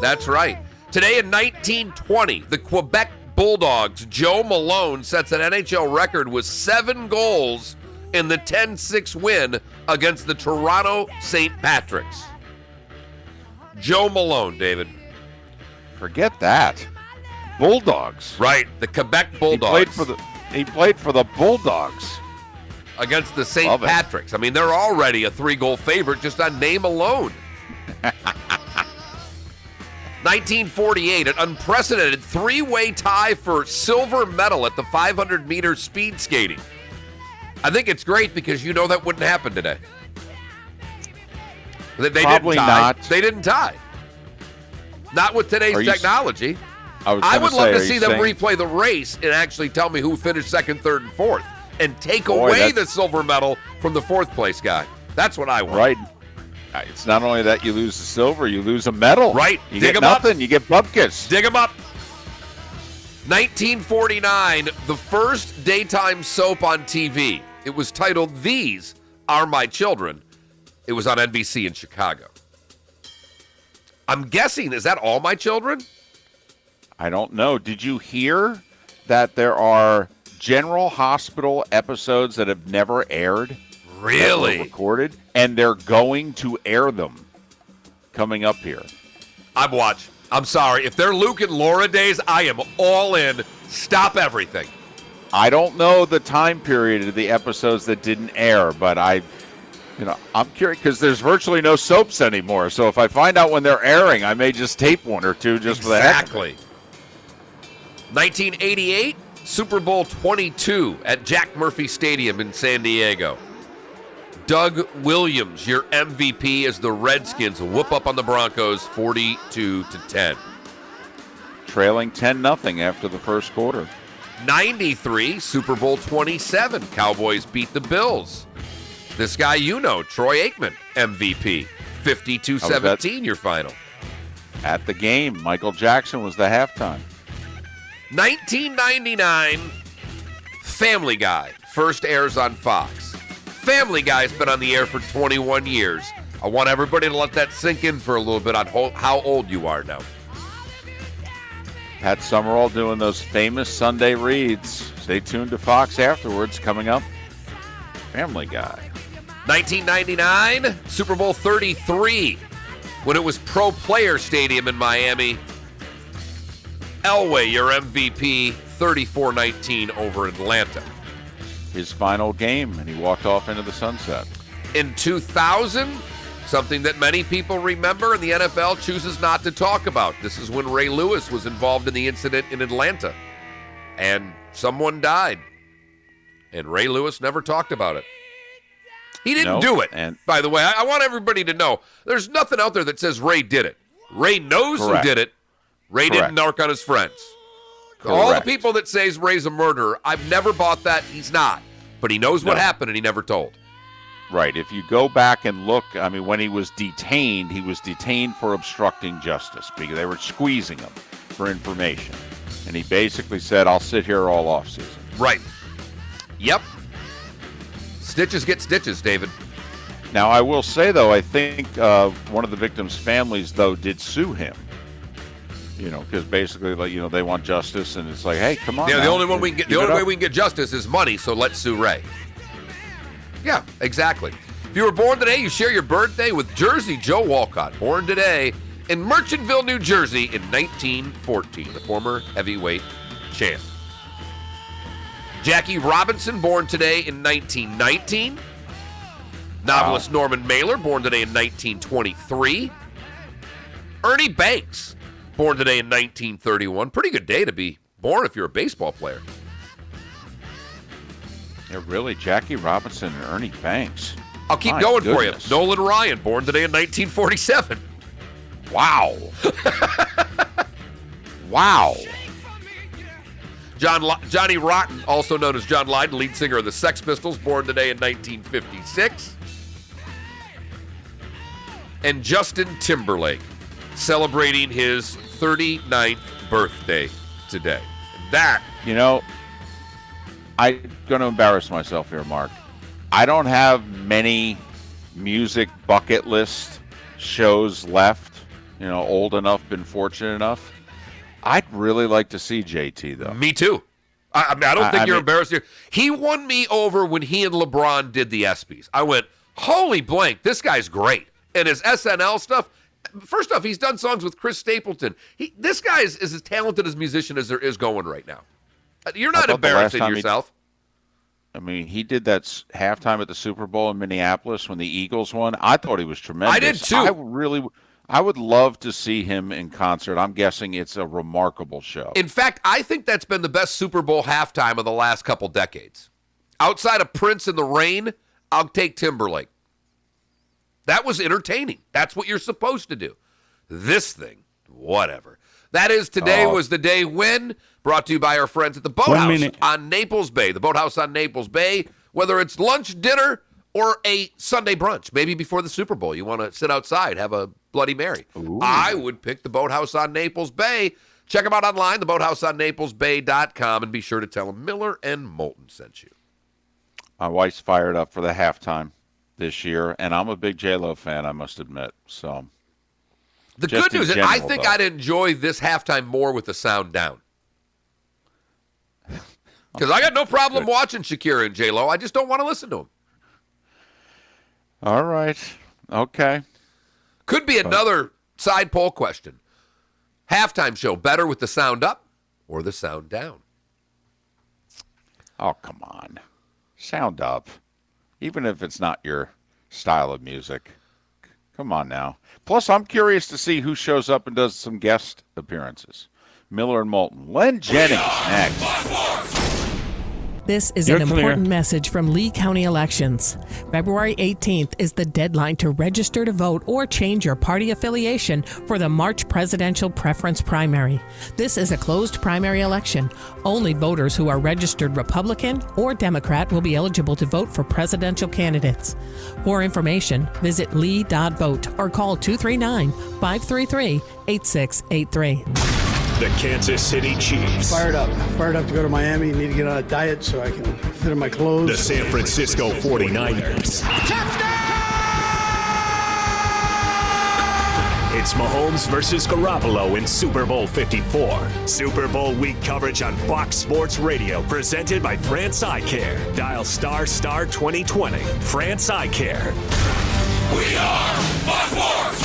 That's right. Today in 1920, the Quebec Bulldogs' Joe Malone sets an NHL record with 7 goals in the 10-6 win against the Toronto St. Patricks. Joe Malone, David. Forget that. Bulldogs. Right, the Quebec Bulldogs. He played for the Bulldogs. Against the St. Patricks. I mean, they're already a 3-goal favorite just on name alone. 1948, an unprecedented 3-way tie for silver medal at the 500-meter speed skating. I think it's great because you know that wouldn't happen today. Probably not. They didn't tie. Not with today's technology. I would love to see them replay the race and actually tell me who finished second, third, and fourth and take away the silver medal from the fourth place guy. That's what I want. Right. It's not only that you lose the silver, you lose a medal. Right. You Dig get 'em nothing. up. You get bupkis. Dig them up. 1949, the first daytime soap on TV. It was titled These Are My Children. It was on NBC in Chicago. I'm guessing, is that All My Children? I don't know. Did you hear that there are General Hospital episodes that have never aired? Really? That were recorded, and they're going to air them coming up here. I'm watching. I'm sorry. If they're Luke and Laura days, I am all in. Stop everything. I don't know the time period of the episodes that didn't air, but I'm curious because there's virtually no soaps anymore. So if I find out when they're airing, I may just tape one or two just for the heck of it. 1988, Super Bowl 22 at Jack Murphy Stadium in San Diego. Doug Williams, your MVP, as the Redskins whoop up on the Broncos 42-10. Trailing 10-0 after the first quarter. 93, Super Bowl 27, Cowboys beat the Bills. This guy you know, Troy Aikman, MVP. 52-17, your final. At the game, Michael Jackson was the halftime. 1999, Family Guy first airs on Fox. Family Guy's been on the air for 21 years. I want everybody to let that sink in for a little bit on how old you are now. Pat Summerall doing those famous Sunday reads. Stay tuned to Fox afterwards. Coming up, Family Guy. 1999, Super Bowl 33, when it was Pro Player Stadium in Miami. Elway, your MVP, 34-19 over Atlanta. His final game, and he walked off into the sunset. In 2000, something that many people remember and the NFL chooses not to talk about. This is when Ray Lewis was involved in the incident in Atlanta, and someone died, and Ray Lewis never talked about it. He didn't do it. And by the way, I want everybody to know, there's nothing out there that says Ray did it. Ray knows who did it. Ray didn't narc on his friends. All the people that say Ray's a murderer, I've never bought that. He's not. But he knows what happened, and he never told. Right. If you go back and look, I mean, when he was detained for obstructing justice because they were squeezing him for information. And he basically said, I'll sit here all offseason. Right. Yep. Stitches get stitches, David. Now, I will say, though, I think one of the victims' families, though, did sue him. You know, because basically, like, you know, they want justice, and it's like, hey, come on. Yeah, now. the only way we can get justice is money. So let's sue Ray. Yeah, exactly. If you were born today, you share your birthday with Jersey Joe Walcott, born today in Merchantville, New Jersey, in 1914, the former heavyweight champ. Jackie Robinson, born today in 1919. Novelist Norman Mailer, born today in 1923. Ernie Banks, born today in 1931. Pretty good day to be born if you're a baseball player. Yeah, really, Jackie Robinson and Ernie Banks. I'll keep going for you. Nolan Ryan, born today in 1947. Wow. Wow. Johnny Rotten, also known as John Lydon, lead singer of the Sex Pistols, born today in 1956. And Justin Timberlake, celebrating his 39th birthday today. And that... You know, I'm going to embarrass myself here, Mark. I don't have many music bucket list shows left, you know, old enough, been fortunate enough. I'd really like to see JT, though. Me too. I don't think you're embarrassed here. He won me over when he and LeBron did the ESPYs. I went, holy blank, this guy's great. And his SNL stuff, first off, he's done songs with Chris Stapleton. This guy is as talented as musician as there is going right now. You're not embarrassing yourself. He did that halftime at the Super Bowl in Minneapolis when the Eagles won. I thought he was tremendous. I did too. I would love to see him in concert. I'm guessing it's a remarkable show. In fact, I think that's been the best Super Bowl halftime of the last couple decades. Outside of Prince and the Rain, I'll take Timberlake. That was entertaining. That's what you're supposed to do. This thing, whatever. That is, today was the day when, brought to you by our friends at the Boathouse on Naples Bay. The Boathouse on Naples Bay, whether it's lunch, dinner, or a Sunday brunch, maybe before the Super Bowl. You want to sit outside, have a Bloody Mary. Ooh. I would pick the Boathouse on Naples Bay. Check them out online, theboathouseonnaplesbay.com, and be sure to tell them Miller and Moulton sent you. My wife's fired up for the halftime this year, and I'm a big J-Lo fan, I must admit. So the good news is I think I'd enjoy this halftime more with the sound down. Because I got no problem watching Shakira and J-Lo. I just don't want to listen to them. All right. Okay. Could be another side poll question. Halftime show, better with the sound up or the sound down? Oh, come on. Sound up. Even if it's not your style of music. Come on now. Plus, I'm curious to see who shows up and does some guest appearances. Miller and Moulton. Len Jennings next. This is an important message from Lee County Elections. February 18th is the deadline to register to vote or change your party affiliation for the March presidential preference primary. This is a closed primary election. Only voters who are registered Republican or Democrat will be eligible to vote for presidential candidates. For information, visit lee.vote or call 239-533-8683. The Kansas City Chiefs. Fired up to go to Miami. Need to get on a diet so I can fit in my clothes. The San Francisco 49ers. Touchdown! It's Mahomes versus Garoppolo in Super Bowl 54. Super Bowl week coverage on Fox Sports Radio, presented by France Eye Care. Dial ** 2020. France Eye Care. We are Fox Sports!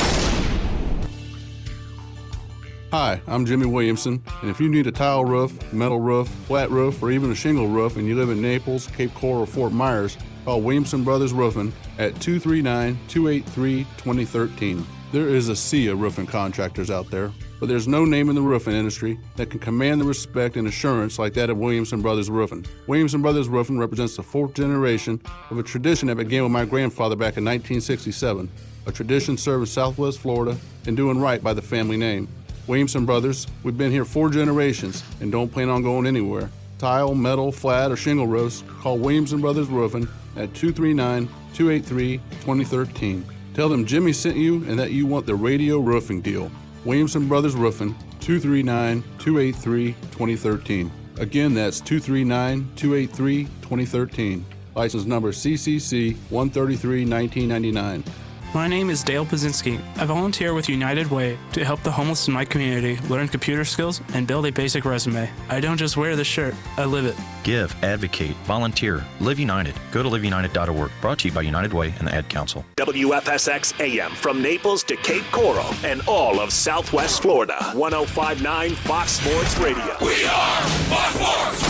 Hi, I'm Jimmy Williamson, and if you need a tile roof, metal roof, flat roof, or even a shingle roof and you live in Naples, Cape Coral, or Fort Myers, call Williamson Brothers Roofing at 239-283-2013. There is a sea of roofing contractors out there, but there's no name in the roofing industry that can command the respect and assurance like that of Williamson Brothers Roofing. Williamson Brothers Roofing represents the fourth generation of a tradition that began with my grandfather back in 1967, a tradition serving Southwest Florida and doing right by the family name. Williamson Brothers, we've been here 4 generations and don't plan on going anywhere. Tile, metal, flat, or shingle roofs, call Williamson Brothers Roofing at 239-283-2013. Tell them Jimmy sent you and that you want the radio roofing deal. Williamson Brothers Roofing, 239-283-2013. Again, that's 239-283-2013. License number CCC 133-1999. My name is Dale Pazinski. I volunteer with United Way to help the homeless in my community learn computer skills and build a basic resume. I don't just wear the shirt, I live it. Give, advocate, volunteer, Live United. Go to liveunited.org. Brought to you by United Way and the Ad Council. WFSX AM from Naples to Cape Coral and all of Southwest Florida. 105.9 Fox Sports Radio. We are Fox Sports!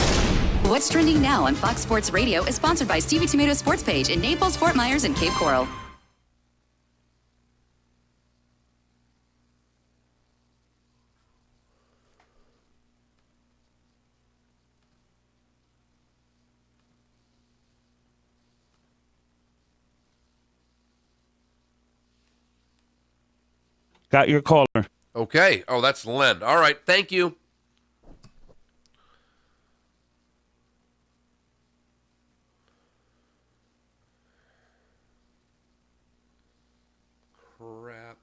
What's trending now on Fox Sports Radio is sponsored by Stevie Tomato's sports page in Naples, Fort Myers, and Cape Coral. Got your caller. Okay. Oh, that's Len. All right. Thank you. Crap.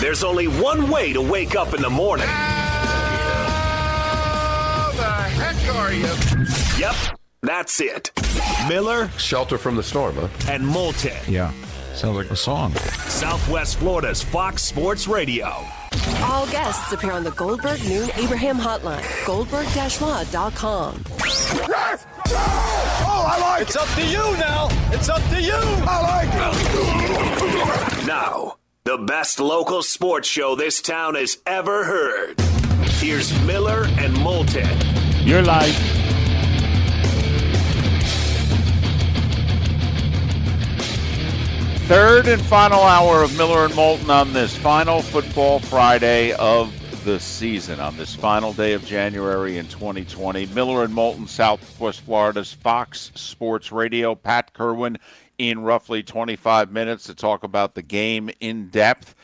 There's only one way to wake up in the morning. How the heck are you? Yep, that's it. Miller, Shelter from the storm, huh? and Moulton. Yeah, sounds like a song. Southwest Florida's Fox Sports Radio. All guests appear on the Goldberg Noon Abraham Hotline. Goldberg-law.com. Yes! Oh, I like it! It's up to you now! It's up to you! I like it! Now, the best local sports show this town has ever heard. Here's Miller and Moulton. You're live. Third and final hour of Miller and Moulton on this final Football Friday of the season, on this final day of January in 2020. Miller and Moulton, Southwest Florida's Fox Sports Radio. Pat Kerwin in roughly 25 minutes to talk about the game in depth.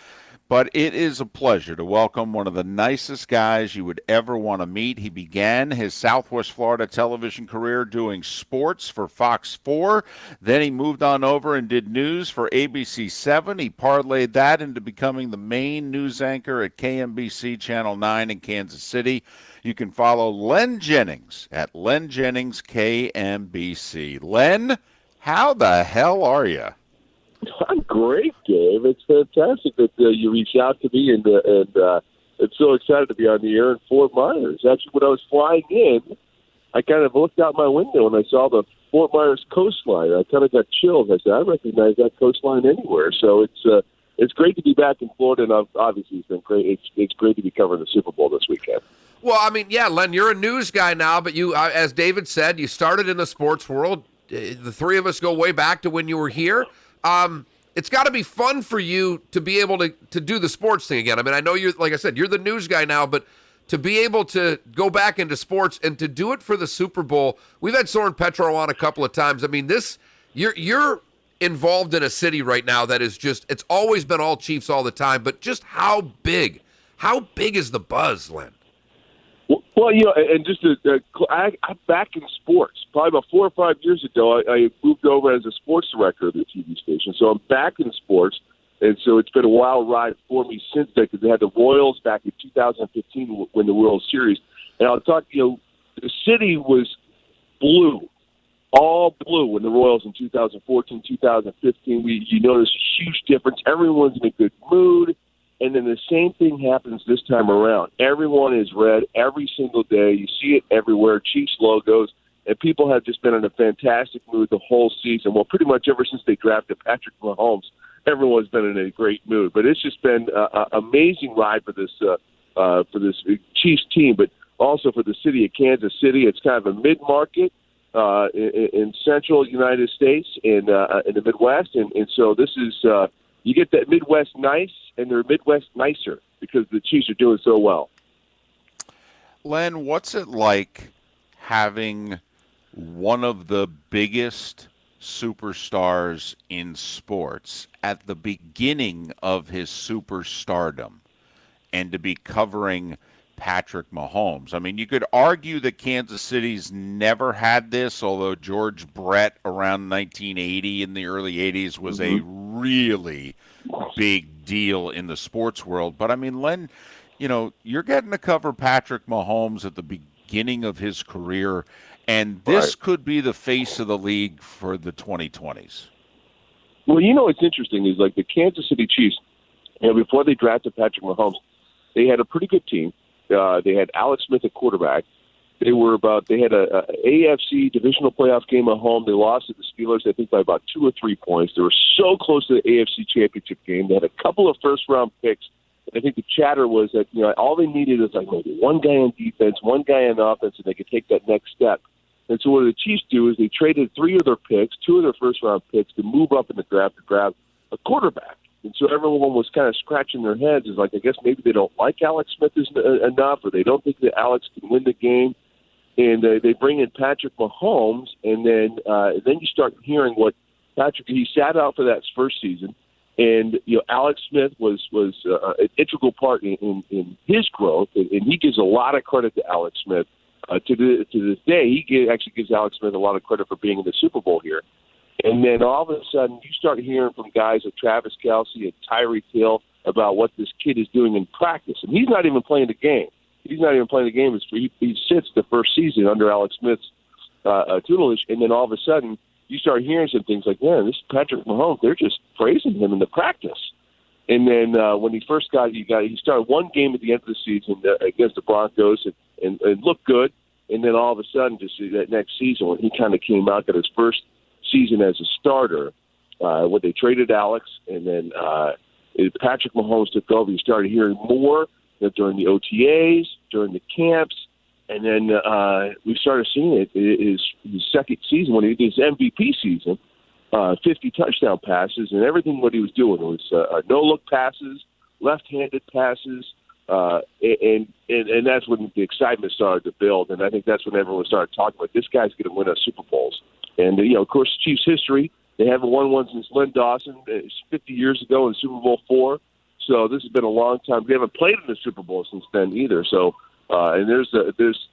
But it is a pleasure to welcome one of the nicest guys you would ever want to meet. He began his Southwest Florida television career doing sports for Fox 4. Then he moved on over and did news for ABC 7. He parlayed that into becoming the main news anchor at KMBC Channel 9 in Kansas City. You can follow Len Jennings at Len Jennings KMBC. Len, how the hell are you? I'm great, Dave. It's fantastic that you reached out to me, and I'm so excited to be on the air in Fort Myers. Actually, when I was flying in, I kind of looked out my window and I saw the Fort Myers coastline. I kind of got chills. I said, I recognize that coastline anywhere. So it's great to be back in Florida, and obviously it's been great. It's great to be covering the Super Bowl this weekend. Well, I mean, yeah, Len, you're a news guy now, but you, as David said, you started in the sports world. The three of us go way back to when you were here. It's got to be fun for you to be able to do the sports thing again. I mean, I know you're, like I said, you're the news guy now, but to be able to go back into sports and to do it for the Super Bowl, we've had Soren Petro on a couple of times. I mean, you're involved in a city right now that is just, it's always been all Chiefs all the time, but just how big is the buzz, Len? Well, and just I'm back in sports. Probably about 4 or 5 years ago, I moved over as a sports director of the TV station. So I'm back in sports, and so it's been a wild ride for me since then, because they had the Royals back in 2015 when the World Series. And I'll talk, the city was blue, all blue when the Royals in 2014, 2015. You notice a huge difference. Everyone's in a good mood. And then the same thing happens this time around. Everyone is red every single day. You see it everywhere, Chiefs logos, and people have just been in a fantastic mood the whole season. Well, pretty much ever since they drafted Patrick Mahomes, everyone's been in a great mood. But it's just been an amazing ride for this Chiefs team, but also for the city of Kansas City. It's kind of a mid-market in central United States and in the Midwest, and so this is you get that Midwest nice, and they're Midwest nicer because the Chiefs are doing so well. Len, what's it like having one of the biggest superstars in sports at the beginning of his superstardom and to be covering Patrick Mahomes? I mean, you could argue that Kansas City's never had this, although George Brett around 1980 in the early 80s was a really big deal in the sports world. But, I mean, Len, you're getting to cover Patrick Mahomes at the beginning of his career, and this could be the face of the league for the 2020s. Well, what's interesting is, like, the Kansas City Chiefs, before they drafted Patrick Mahomes, they had a pretty good team. They had Alex Smith at quarterback. They had a AFC divisional playoff game at home. They lost to the Steelers, I think, by about 2 or 3 points. They were so close to the AFC championship game. They had a couple of first-round picks. I think the chatter was that all they needed was like maybe one guy on defense, one guy on offense, and they could take that next step. And so what the Chiefs do is they traded 3 of their picks, 2 of their first-round picks, to move up in the draft to grab a quarterback. And so everyone was kind of scratching their heads. Is like, I guess maybe they don't like Alex Smith enough, or they don't think that Alex can win the game. And they bring in Patrick Mahomes, and then you start hearing what he sat out for that first season. And Alex Smith was an integral part in his growth, and he gives a lot of credit to Alex Smith. To this day, he actually gives Alex Smith a lot of credit for being in the Super Bowl here. And then all of a sudden, you start hearing from guys like Travis Kelce and Tyreek Hill about what this kid is doing in practice. And he's not even playing the game. He sits the first season under Alex Smith's tutelage, and then all of a sudden you start hearing some things like, man, this is Patrick Mahomes. They're just praising him in the practice. And then when he first he started one game at the end of the season against the Broncos and looked good. And then all of a sudden, just that next season when he kind of came out, got his first season as a starter, when they traded Alex, and then Patrick Mahomes took over. You started hearing more during the OTAs, during the camps, and then we started seeing it. His second season, when he did his MVP season, 50 touchdown passes, and everything what he was doing was no-look passes, left-handed passes, and that's when the excitement started to build. And I think that's when everyone started talking about this guy's going to win us Super Bowls. And of course, Chiefs history. They haven't won one since Len Dawson 50 years ago in Super Bowl IV. So this has been a long time. They haven't played in the Super Bowl since then either. So and there's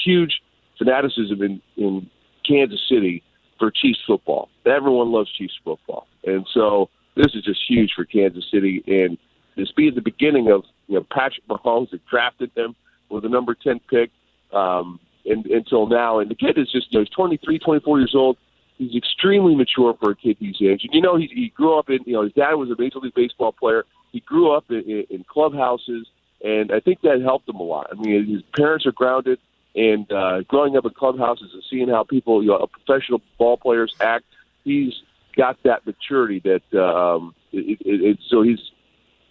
huge fanaticism in Kansas City for Chiefs football. Everyone loves Chiefs football, and so this is just huge for Kansas City. And this being the beginning of Patrick Mahomes that drafted them with the number 10 pick until now, and the kid is just he's 23, 24 years old. He's extremely mature for a kid his age. And, he grew up in, his dad was a Major League Baseball player. He grew up in clubhouses, and I think that helped him a lot. I mean, his parents are grounded, and growing up in clubhouses and seeing how people, professional ball players act, he's got that maturity that so he's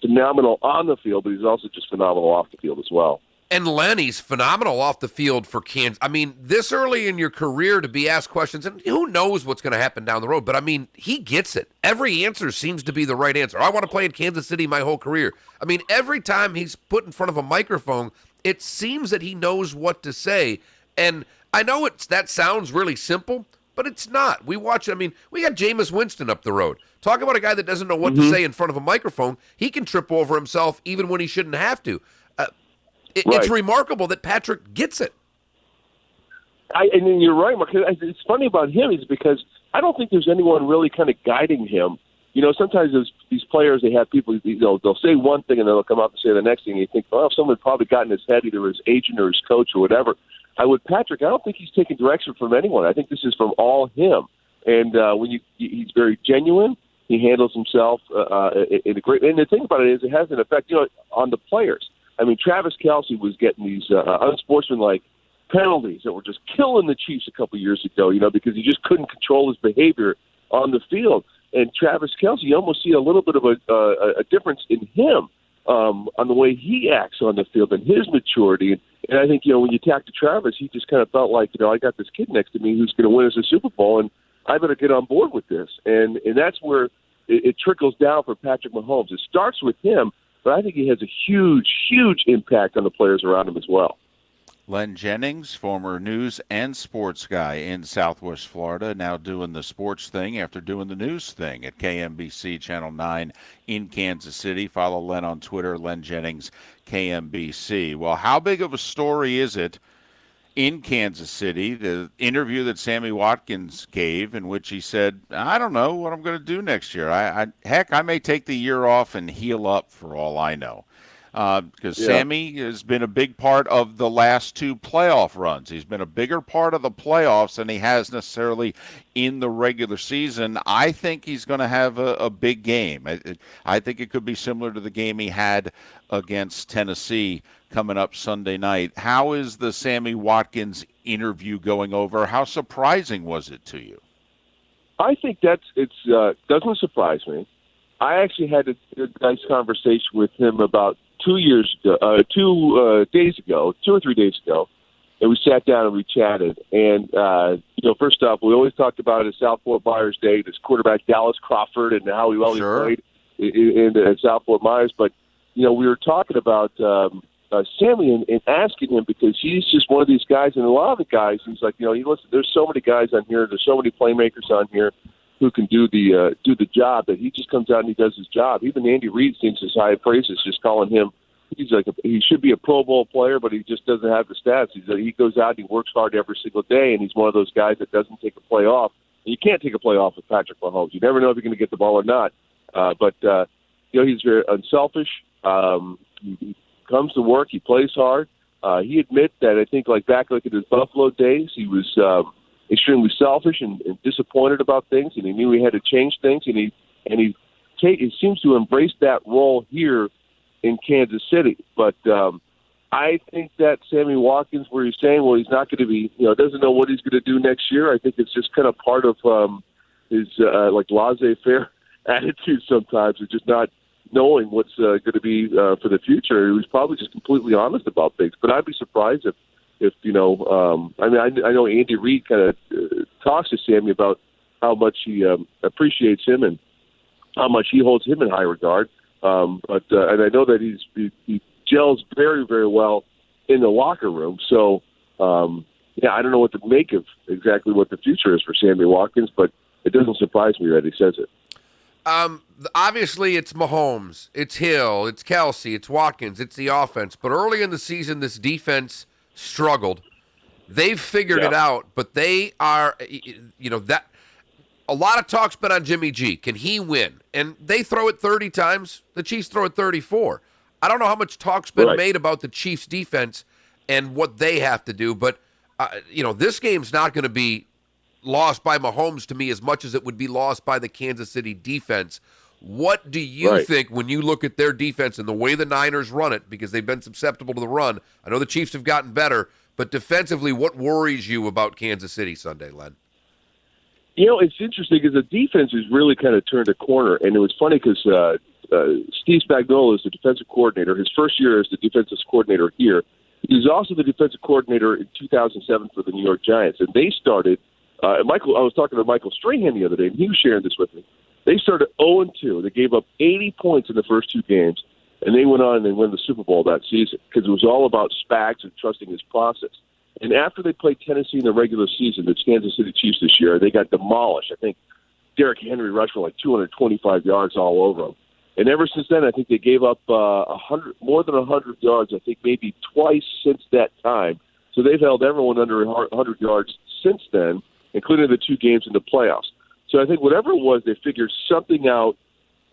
phenomenal on the field, but he's also just phenomenal off the field as well. And Lenny's phenomenal off the field for Kansas. I mean, this early in your career to be asked questions, and who knows what's going to happen down the road, but I mean, he gets it. Every answer seems to be the right answer. I want to play in Kansas City my whole career. I mean, every time he's put in front of a microphone, it seems that he knows what to say. And I know that sounds really simple, but it's not. We watch it. I mean, we got Jameis Winston up the road. Talk about a guy that doesn't know what to say in front of a microphone. He can trip over himself even when he shouldn't have to. It's remarkable that Patrick gets it. And then you're right, Mark. It's funny about him is because I don't think there's anyone really kind of guiding him. Sometimes these players, they have people, they'll say one thing and then they'll come out and say the next thing. And you think, well, someone probably got in his head, either his agent or his coach or whatever. With Patrick, I don't think he's taking direction from anyone. I think this is from all him. And he's very genuine. He handles himself in a great. And the thing about it is, it has an effect, on the players. I mean, Travis Kelce was getting these unsportsmanlike penalties that were just killing the Chiefs a couple years ago, because he just couldn't control his behavior on the field. And Travis Kelce, you almost see a little bit of a difference in him on the way he acts on the field and his maturity. And I think, when you talk to Travis, he just kind of felt like, I got this kid next to me who's going to win us a Super Bowl, and I better get on board with this. And that's where it trickles down for Patrick Mahomes. It starts with him, but I think he has a huge, huge impact on the players around him as well. Len Jennings, former news and sports guy in Southwest Florida, now doing the sports thing after doing the news thing at KMBC Channel 9 in Kansas City. Follow Len on Twitter, Len Jennings, KMBC. Well, how big of a story is it in Kansas City, the interview that Sammy Watkins gave in which he said, I don't know what I'm going to do next year. I may take the year off and heal up for all I know. Because Sammy has been a big part of the last two playoff runs. He's been a bigger part of the playoffs than he has necessarily in the regular season. I think he's going to have a big game. I think it could be similar to the game he had against Tennessee coming up Sunday night. How is the Sammy Watkins interview going over? How surprising was it to you? I think doesn't surprise me. I actually had a nice conversation with him about 2 or 3 days ago, and we sat down and we chatted. And first off, we always talked about it at South Fort Myers Day, this quarterback Dallas Crawford and how he played in South Fort Myers. But we were talking about Sammy and asking him, because he's just one of these guys, and a lot of the guys, he's like, listen, there's so many guys on here, there's so many playmakers on here who can do the job, that he just comes out and he does his job. Even Andy Reid thinks his high praises, just calling him. He's like he should be a Pro Bowl player, but he just doesn't have the stats. He goes out and he works hard every single day, and he's one of those guys that doesn't take a play off. And you can't take a play off with Patrick Mahomes. You never know if you're going to get the ball or not. But he's very unselfish. He comes to work. He plays hard. He admits that I think back in his Buffalo days, he was extremely selfish and disappointed about things, and he knew he had to change things, and he seems to embrace that role here in Kansas City. But I think that Sammy Watkins, where he's saying, well, he's not going to be, doesn't know what he's going to do next year. I think it's just kind of part of his laissez-faire attitude sometimes, of just not knowing what's going to be for the future. He was probably just completely honest about things. But I'd be surprised if I know Andy Reid kind of talks to Sammy about how much he appreciates him and how much he holds him in high regard. And I know that he gels very, very well in the locker room. So, I don't know what to make of exactly what the future is for Sammy Watkins, but it doesn't surprise me that he says it. Obviously, it's Mahomes, it's Hill, it's Kelsey, it's Watkins, it's the offense. But early in the season, this defense struggled. They've figured it out, but they are, that a lot of talk's been on Jimmy G. Can he win? And they throw it 30 times. The Chiefs throw it 34. I don't know how much talk's been made about the Chiefs' defense and what they have to do, but, this game's not going to be lost by Mahomes to me as much as it would be lost by the Kansas City defense. What do you think when you look at their defense and the way the Niners run it, because they've been susceptible to the run? I know the Chiefs have gotten better, but defensively, what worries you about Kansas City Sunday, Len? It's interesting because the defense has really kind of turned a corner, and it was funny because Steve Spagnuolo is the defensive coordinator. His first year as the defensive coordinator here. He was also the defensive coordinator in 2007 for the New York Giants, and they started I was talking to Michael Strahan the other day, and he was sharing this with me. They started 0-2. They gave up 80 points in the first two games, and they went on and won the Super Bowl that season because it was all about Spags and trusting his process. And after they played Tennessee in the regular season, the Kansas City Chiefs this year, they got demolished. I think Derrick Henry rushed for 225 yards all over them. And ever since then, I think they gave up more than 100 yards, I think maybe twice since that time. So they've held everyone under 100 yards since then, including the two games in the playoffs. So I think whatever it was, they figured something out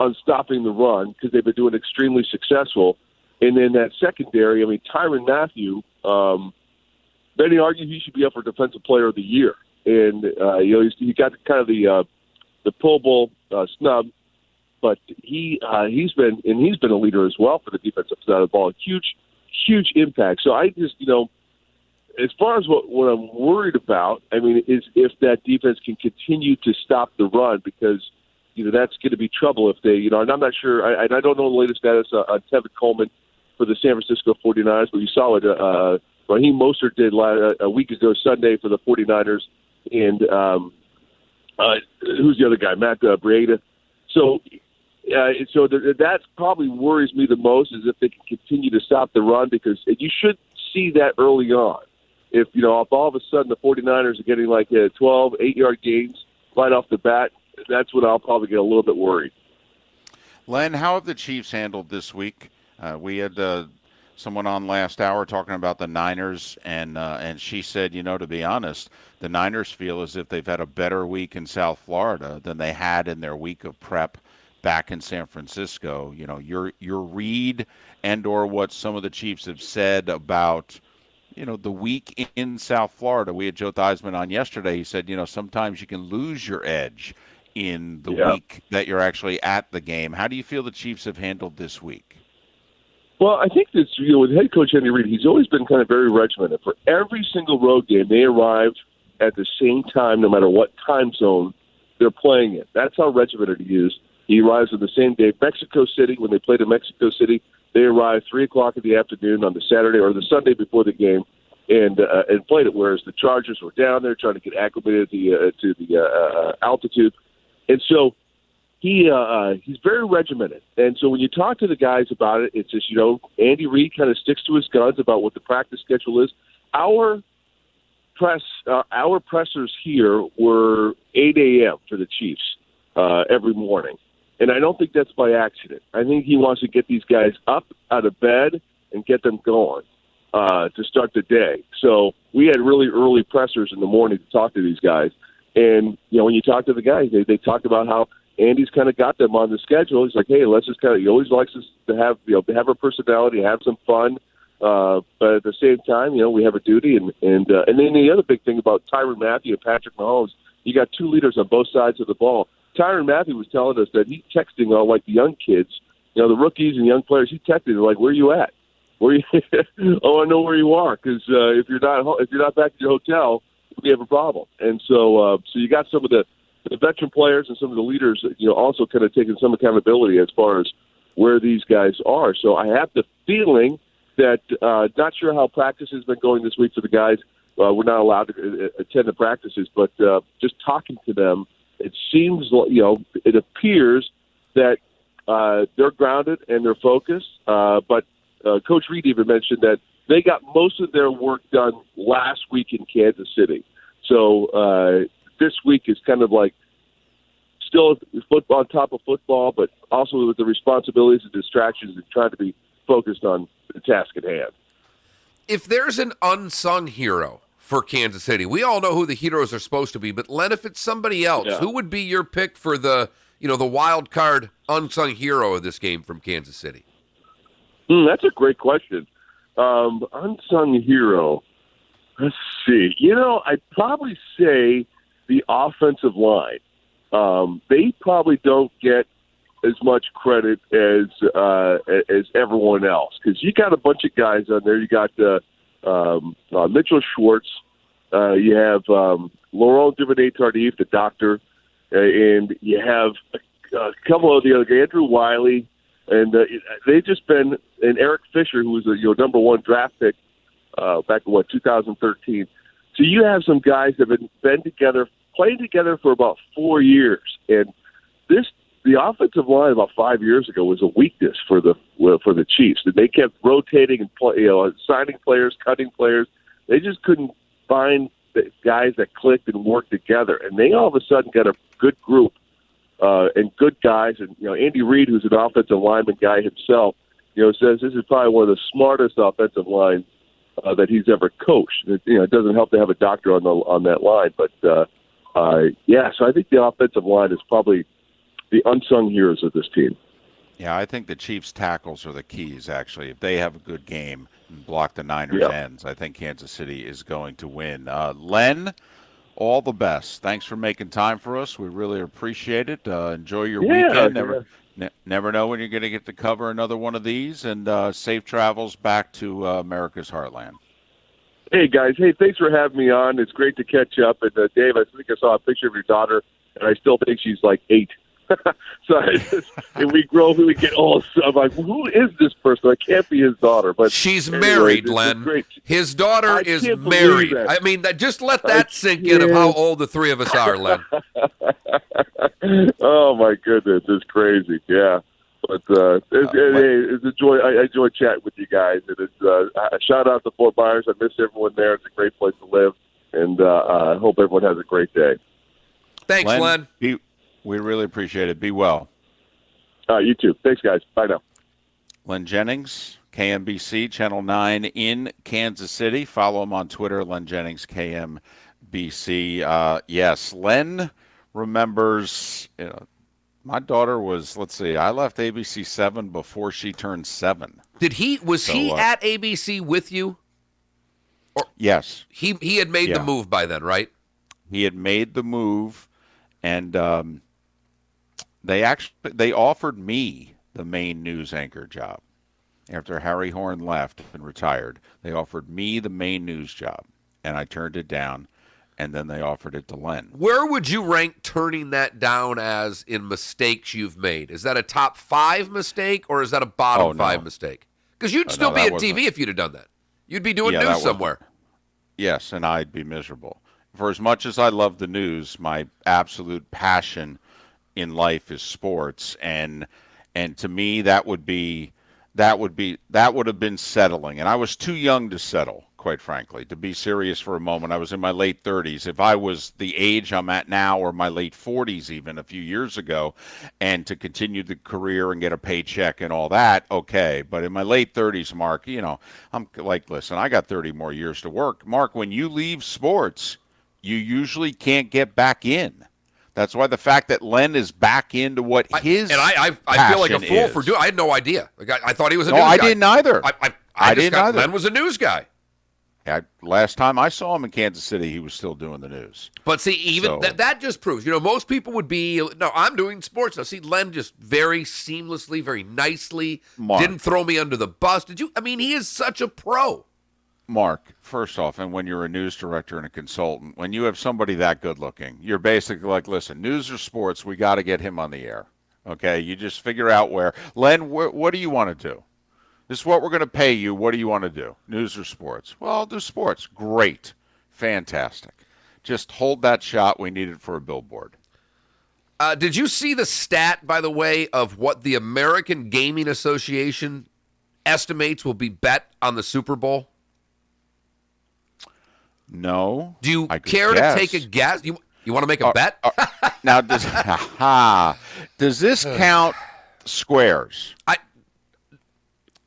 on stopping the run because they've been doing extremely successful. And then that secondary, Tyrann Mathieu, many argue he should be up for Defensive Player of the Year. And, he got kind of the Pro Bowl snub, but he's been a leader as well for the defensive side of the ball. Huge impact. So I just, as far as what I'm worried about, is if that defense can continue to stop the run, because that's going to be trouble if they, and I'm not sure. I don't know the latest status on Tevin Coleman for the San Francisco 49ers, but you saw what Raheem Mostert did a week ago Sunday for the 49ers, and who's the other guy? Matt Breida. So that probably worries me the most, is if they can continue to stop the run, because you should see that early on. If all of a sudden the 49ers are getting 12 8-yard gains right off the bat, that's when I'll probably get a little bit worried. Len, how have the Chiefs handled this week? We had someone on last hour talking about the Niners, and she said, to be honest, the Niners feel as if they've had a better week in South Florida than they had in their week of prep back in San Francisco. Your read and or what some of the Chiefs have said about the week in South Florida. We had Joe Theismann on yesterday. He said, sometimes you can lose your edge in the week that you're actually at the game. How do you feel the Chiefs have handled this week? Well, I think that with head coach Andy Reid, he's always been kind of very regimented. For every single road game, they arrive at the same time, no matter what time zone they're playing in. That's how regimented he is. He arrives on the same day. Mexico City, when they played in Mexico City, they arrived 3:00 in the afternoon on the Saturday or the Sunday before the game, and played it. Whereas the Chargers were down there trying to get acclimated to the altitude, and so he's very regimented. And so when you talk to the guys about it, it's just Andy Reid kind of sticks to his guns about what the practice schedule is. Our pressers here were 8 a.m. for the Chiefs every morning. And I don't think that's by accident. I think he wants to get these guys up out of bed and get them going to start the day. So we had really early pressers in the morning to talk to these guys. And, when you talk to the guys, they talked about how Andy's kind of got them on the schedule. He's like, hey, let's just he always likes us to have, have our personality, have some fun. But at the same time, we have a duty. And then the other big thing about Tyrann Mathieu and Patrick Mahomes, you got two leaders on both sides of the ball. Tyrann Mathieu was telling us that he's texting all like the young kids, the rookies and young players. He's texting, like, where are you at? Where you? Oh, I know where you are, because if you're not back at your hotel, we have a problem. And so you got some of the veteran players and some of the leaders, also kind of taking some accountability as far as where these guys are. So I have the feeling that not sure how practice has been going this week for the guys. We're not allowed to attend the practices, but just talking to them, it seems it appears that they're grounded and they're focused. But Coach Reed even mentioned that they got most of their work done last week in Kansas City. So this week is kind of like still football on top of football, but also with the responsibilities and distractions and trying to be focused on the task at hand. If there's an unsung hero for Kansas City, we all know who the heroes are supposed to be, but Len, if it's somebody else, who would be your pick for the wild card unsung hero of this game from Kansas City? That's a great question. Unsung hero. Let's see. I'd probably say the offensive line. They probably don't get as much credit as everyone else, because you got a bunch of guys on there. You got Mitchell Schwartz. You have Laurent Duvernay-Tardif, the doctor, and you have a couple of the other guys, Andrew Wiley, and they've just been, and Eric Fisher, who was a number one draft pick back in 2013. So you have some guys that have been together, playing together for about 4 years, and the offensive line about 5 years ago was a weakness for the Chiefs. They kept rotating and signing players, cutting players. They just couldn't find the guys that clicked and worked together. And they all of a sudden got a good group and good guys. And Andy Reid, who's an offensive lineman guy himself, says this is probably one of the smartest offensive lines that he's ever coached. It doesn't help to have a doctor on that line, but so I think the offensive line is probably the unsung heroes of this team. Yeah, I think the Chiefs' tackles are the keys, actually. If they have a good game and block the Niners' ends, I think Kansas City is going to win. Len, all the best. Thanks for making time for us. We really appreciate it. Enjoy your weekend. Never know when you're going to get to cover another one of these, and safe travels back to America's Heartland. Hey, guys. Hey, thanks for having me on. It's great to catch up. And, Dave, I think I saw a picture of your daughter, and I still think she's like 8. So if we grow, we get old. So I'm like, who is this person? I can't be his daughter. But she's married, Len. His daughter is married. I mean, just let that sink in of how old the three of us are, Len. Oh my goodness, it's crazy. Yeah, but it's a joy. I enjoy chatting with you guys. And it's a shout out to Fort Myers. I miss everyone there. It's a great place to live, and I hope everyone has a great day. Thanks, Len. We really appreciate it. Be well. You too. Thanks, guys. Bye now. Len Jennings, KMBC, Channel 9 in Kansas City. Follow him on Twitter, Len Jennings, KMBC. Yes, Len remembers, my daughter was, I left ABC 7 before she turned 7. Was he at ABC with you? Yes. He had made the move by then, right? He had made the move, and they offered me the main news anchor job after Harry Horn left and retired. They offered me the main news job, and I turned it down, and then they offered it to Len. Where would you rank turning that down as in mistakes you've made? Is that a top 5 mistake, or is that a bottom 5 mistake? Because you'd still be at TV if you'd have done that. You'd be doing news somewhere. Yes, and I'd be miserable. For as much as I love the news, my absolute passion in life is sports, and to me that would have been settling, and I was too young to settle, quite frankly, to be serious for a moment. I was in my late 30s. If I was the age I'm at now, or my late 40s even a few years ago, and to continue the career and get a paycheck and all that, okay. But in my late 30s, Mark, I'm like, listen, I got 30 more years to work. Mark, when you leave sports, you usually can't get back in. That's why the fact that Len is back into what I feel like a fool for doing. I had no idea. Like I thought he was a news guy. I didn't either. I didn't either. Len was a news guy. Last time I saw him in Kansas City, he was still doing the news. But see, that just proves, most people would be, no, I'm doing sports. Now, see, Len just very seamlessly, very nicely, didn't throw me under the bus. He is such a pro. Mark, first off, and when you're a news director and a consultant, when you have somebody that good looking, you're basically like, listen, news or sports, we got to get him on the air. Okay? You just figure out where. Len, what do you want to do? This is what we're going to pay you. What do you want to do? News or sports? Well, I'll do sports. Great. Fantastic. Just hold that shot. We need it for a billboard. Did you see the stat, by the way, of what the American Gaming Association estimates will be bet on the Super Bowl? No. Do you care to take a guess? You want to make a bet? Now, does this count squares?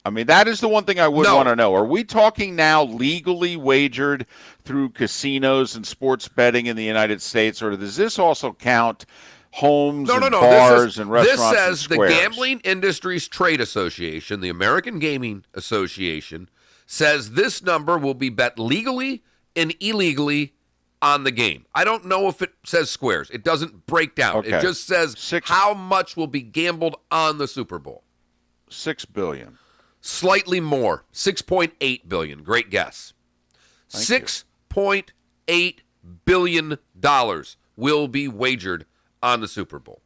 That is the one thing I would want to know. Are we talking now legally wagered through casinos and sports betting in the United States, or does this also count homes and bars and restaurants This says and squares? The Gambling Industries Trade Association, the American Gaming Association, says this number will be bet legally and illegally on the game. I don't know if it says squares. It doesn't break down. Okay. It just says how much will be gambled on the Super Bowl. $6 billion. Slightly more, $6.8 billion. Great guess. $6.8 billion will be wagered on the Super Bowl.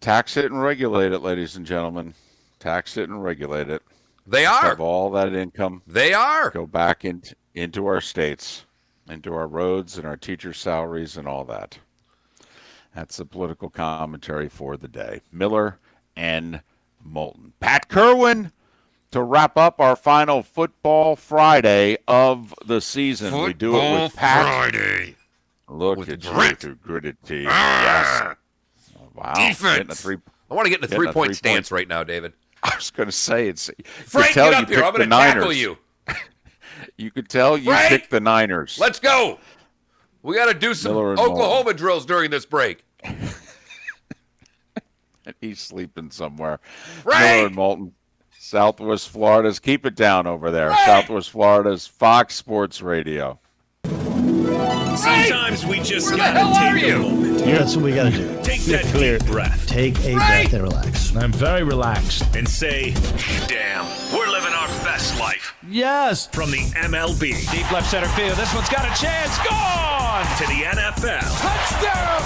Tax it and regulate it, ladies and gentlemen. Tax it and regulate it. They are. Have all that income. They are. Go back into our states, into our roads and our teachers' salaries and all that. That's the political commentary for the day. Miller and Moulton. Pat Kerwin to wrap up our final Football Friday of the season. We do it with Pat. Friday. Look with at grit. you, gritted teeth. Yes. Wow. Defense. I want to get in a three-point stance right now, David. I was going to say it's. Frank, get up here. I'm going to tackle you. You could tell you picked the Niners. Let's go. We got to do some Oklahoma drills during this break. He's sleeping somewhere. Frank! Miller and Moulton, Southwest Florida's. Keep it down over there. Frank! Southwest Florida's Fox Sports Radio. Sometimes we just gotta take a moment. Yeah, that's what we gotta do. Take that deep breath. Take a breath and relax. I'm very relaxed. And say, damn, we're living our best life. Yes. From the MLB. Deep left center field. This one's got a chance. Gone! To the NFL. Touchdown!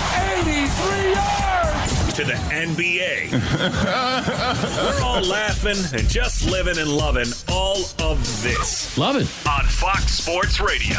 83 yards! To the NBA. We're all laughing and just living and loving all of this. Love it. On Fox Sports Radio.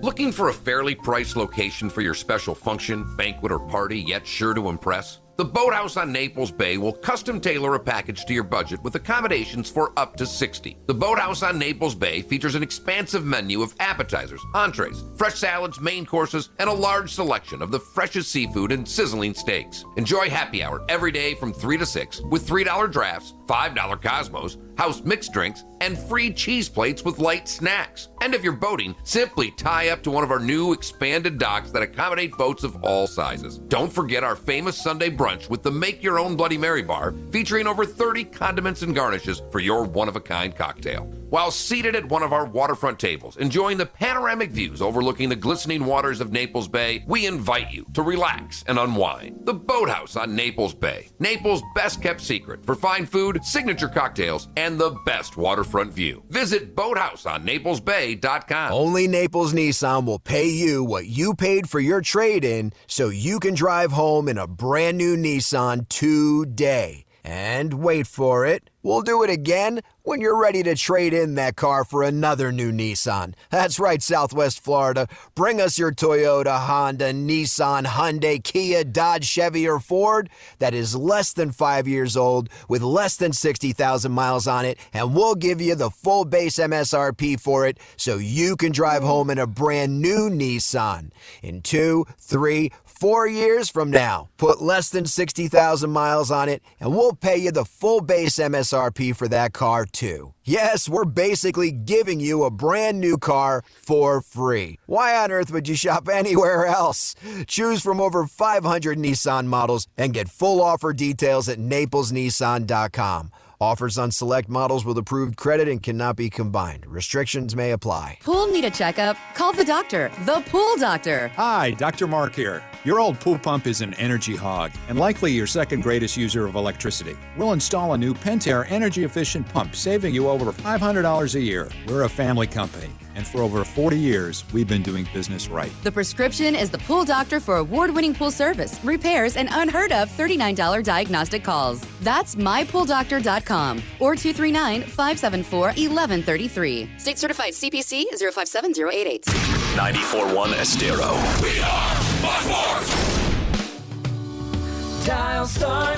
Looking for a fairly priced location for your special function, banquet, or party, yet sure to impress? The Boathouse on Naples Bay will custom tailor a package to your budget with accommodations for up to 60. The Boathouse on Naples Bay features an expansive menu of appetizers, entrees, fresh salads, main courses, and a large selection of the freshest seafood and sizzling steaks. Enjoy happy hour every day from 3 to 6 with $3 drafts, $5 Cosmos, house mixed drinks, and free cheese plates with light snacks. And if you're boating, simply tie up to one of our new expanded docks that accommodate boats of all sizes. Don't forget our famous Sunday brunch with the Make Your Own Bloody Mary bar, featuring over 30 condiments and garnishes for your one-of-a-kind cocktail. While seated at one of our waterfront tables, enjoying the panoramic views overlooking the glistening waters of Naples Bay, we invite you to relax and unwind. The Boathouse on Naples Bay, Naples' best-kept secret for fine food, signature cocktails, and the best waterfront view. Visit BoathouseOnNaplesBay.com. Only Naples Nissan will pay you what you paid for your trade-in so you can drive home in a brand new Nissan today. And wait for it, we'll do it again when you're ready to trade in that car for another new Nissan. That's right, Southwest Florida. Bring us your Toyota, Honda, Nissan, Hyundai, Kia, Dodge, Chevy, or Ford that is less than 5 years old with less than 60,000 miles on it, and we'll give you the full base MSRP for it so you can drive home in a brand new Nissan. In 2, 3, 4 years from now, put less than 60,000 miles on it, and we'll pay you the full base MSRP for that car too. Yes, we're basically giving you a brand new car for free. Why on earth would you shop anywhere else? Choose from over 500 Nissan models and get full offer details at NaplesNissan.com. Offers on select models with approved credit and cannot be combined. Restrictions may apply. Pool need a checkup? Call the doctor. The Pool Doctor. Hi, Dr. Mark here. Your old pool pump is an energy hog and likely your second greatest user of electricity. We'll install a new Pentair energy-efficient pump, saving you over $500 a year. We're a family company, and for over 40 years, we've been doing business right. The prescription is the Pool Doctor for award-winning pool service, repairs, and unheard of $39 diagnostic calls. That's mypooldoctor.com or 239-574-1133. State certified CPC 057088. 94.1 Estero. We are Fox Sports. Dial star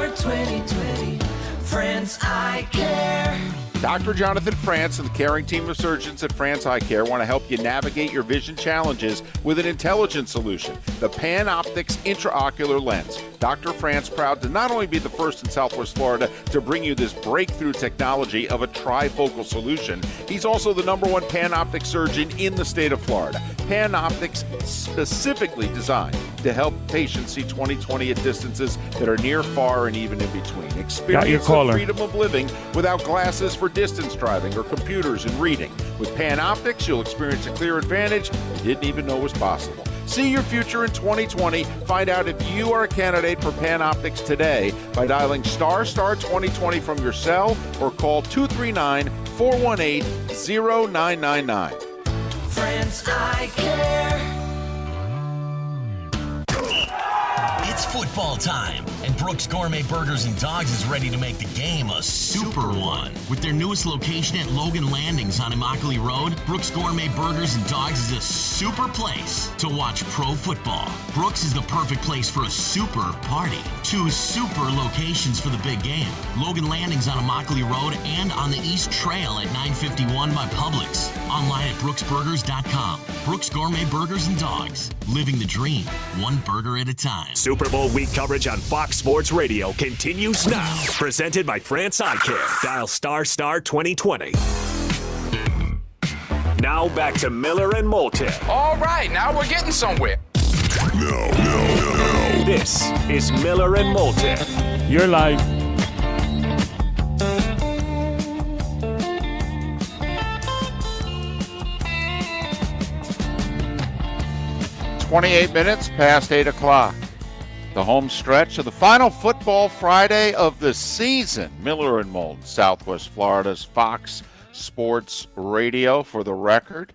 2020. France Eye Care. Dr. Jonathan France and the caring team of surgeons at France Eye Care want to help you navigate your vision challenges with an intelligent solution, the PanOptix intraocular lens. Dr. France proud to not only be the first in Southwest Florida to bring you this breakthrough technology of a trifocal solution, he's also the #1 PanOptix surgeon in the state of Florida. PanOptix specifically designed to help patients see 20/20 at distances that are near, far, and even in between. Experience the freedom of living without glasses for distance driving or computers and reading. With PanOptix, you'll experience a clear advantage you didn't even know was possible. See your future in 2020. Find out if you are a candidate for PanOptix today by dialing star 2020 from your cell or call 239-418-0999. France Eye Care. It's football time, and Brooks Gourmet Burgers and Dogs is ready to make the game a super one. With their newest location at Logan Landings on Immokalee Road, Brooks Gourmet Burgers and Dogs is a super place to watch pro football. Brooks is the perfect place for a super party. 2 super locations for the big game. Logan Landings on Immokalee Road and on the East Trail at 951 by Publix. Online at brooksburgers.com. Brooks Gourmet Burgers and Dogs. Living the dream, one burger at a time. Super Bowl week coverage on Fox Sports Radio continues now. Presented by France Eye Care. Dial star 2020. Now back to Miller and Moulton. All right, now we're getting somewhere. No. This is Miller and Moulton. You're live. .28 past 8 o'clock. The home stretch of the final football Friday of the season. Miller and Moulton, Southwest Florida's Fox Sports Radio. For the record,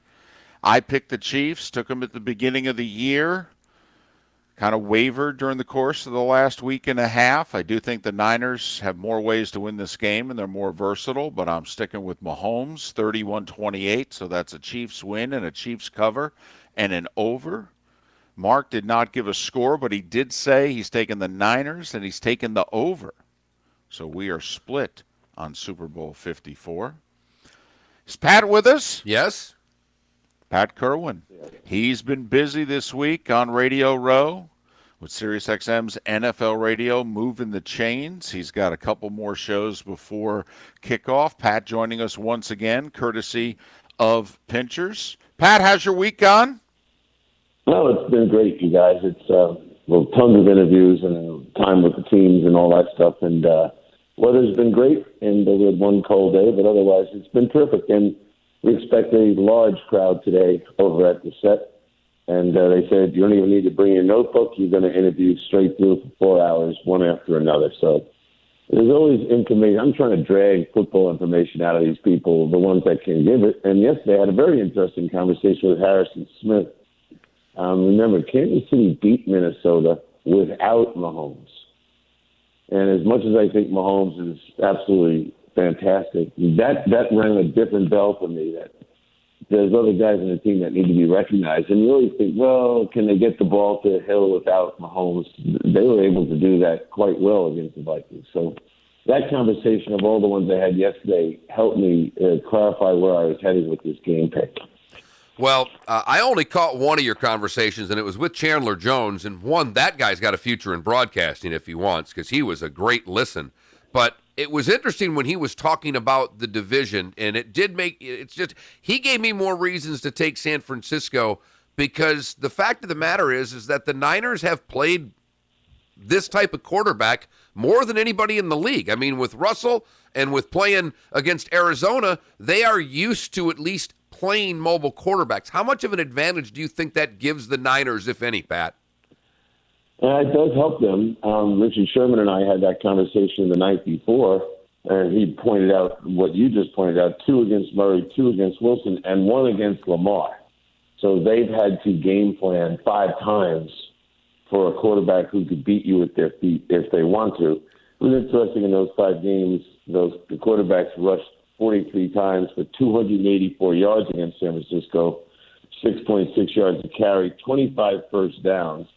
I picked the Chiefs, took them at the beginning of the year, kind of wavered during the course of the last week and a half. I do think the Niners have more ways to win this game, and they're more versatile, but I'm sticking with Mahomes, 31-28, so that's a Chiefs win and a Chiefs cover and an over. Mark did not give a score, but he did say he's taking the Niners and he's taking the over. So we are split on Super Bowl 54. Is Pat with us? Yes. Pat Kerwin. He's been busy this week on Radio Row with SiriusXM's NFL Radio, moving the chains. He's got a couple more shows before kickoff. Pat joining us once again, courtesy of Pinchers. Pat, how's your week gone? No, it's been great, you guys. It's tons of interviews and time with the teams and all that stuff. And weather's been great, and we had one cold day, but otherwise it's been terrific. And we expect a large crowd today over at the set. And they said you don't even need to bring your notebook. You're going to interview straight through for 4 hours, one after another. So there's always information. I'm trying to drag football information out of these people, the ones that can give it. And yesterday I had a very interesting conversation with Harrison Smith. Remember, Kansas City beat Minnesota without Mahomes. And as much as I think Mahomes is absolutely fantastic, that rang a different bell for me, that there's other guys in the team that need to be recognized. And you always think, well, can they get the ball to Hill without Mahomes? They were able to do that quite well against the Vikings. So that conversation of all the ones I had yesterday helped me clarify where I was headed with this game pick. Well, I only caught one of your conversations, and it was with Chandler Jones. And that guy's got a future in broadcasting if he wants, because he was a great listen. But it was interesting when he was talking about the division, and he gave me more reasons to take San Francisco, because the fact of the matter is that the Niners have played this type of quarterback more than anybody in the league. I mean, with Russell and with playing against Arizona, they are used to at least playing mobile quarterbacks. How much of an advantage do you think that gives the Niners, if any, Pat? It does help them. Richard Sherman and I had that conversation the night before, and he pointed out what you just pointed out, 2 against Murray, 2 against Wilson, and 1 against Lamar. So they've had to game plan 5 times for a quarterback who could beat you with their feet if they want to. It was interesting in those 5 games, the quarterbacks rushed 43 times for 284 yards against San Francisco, 6.6 yards a carry, 25 first downs.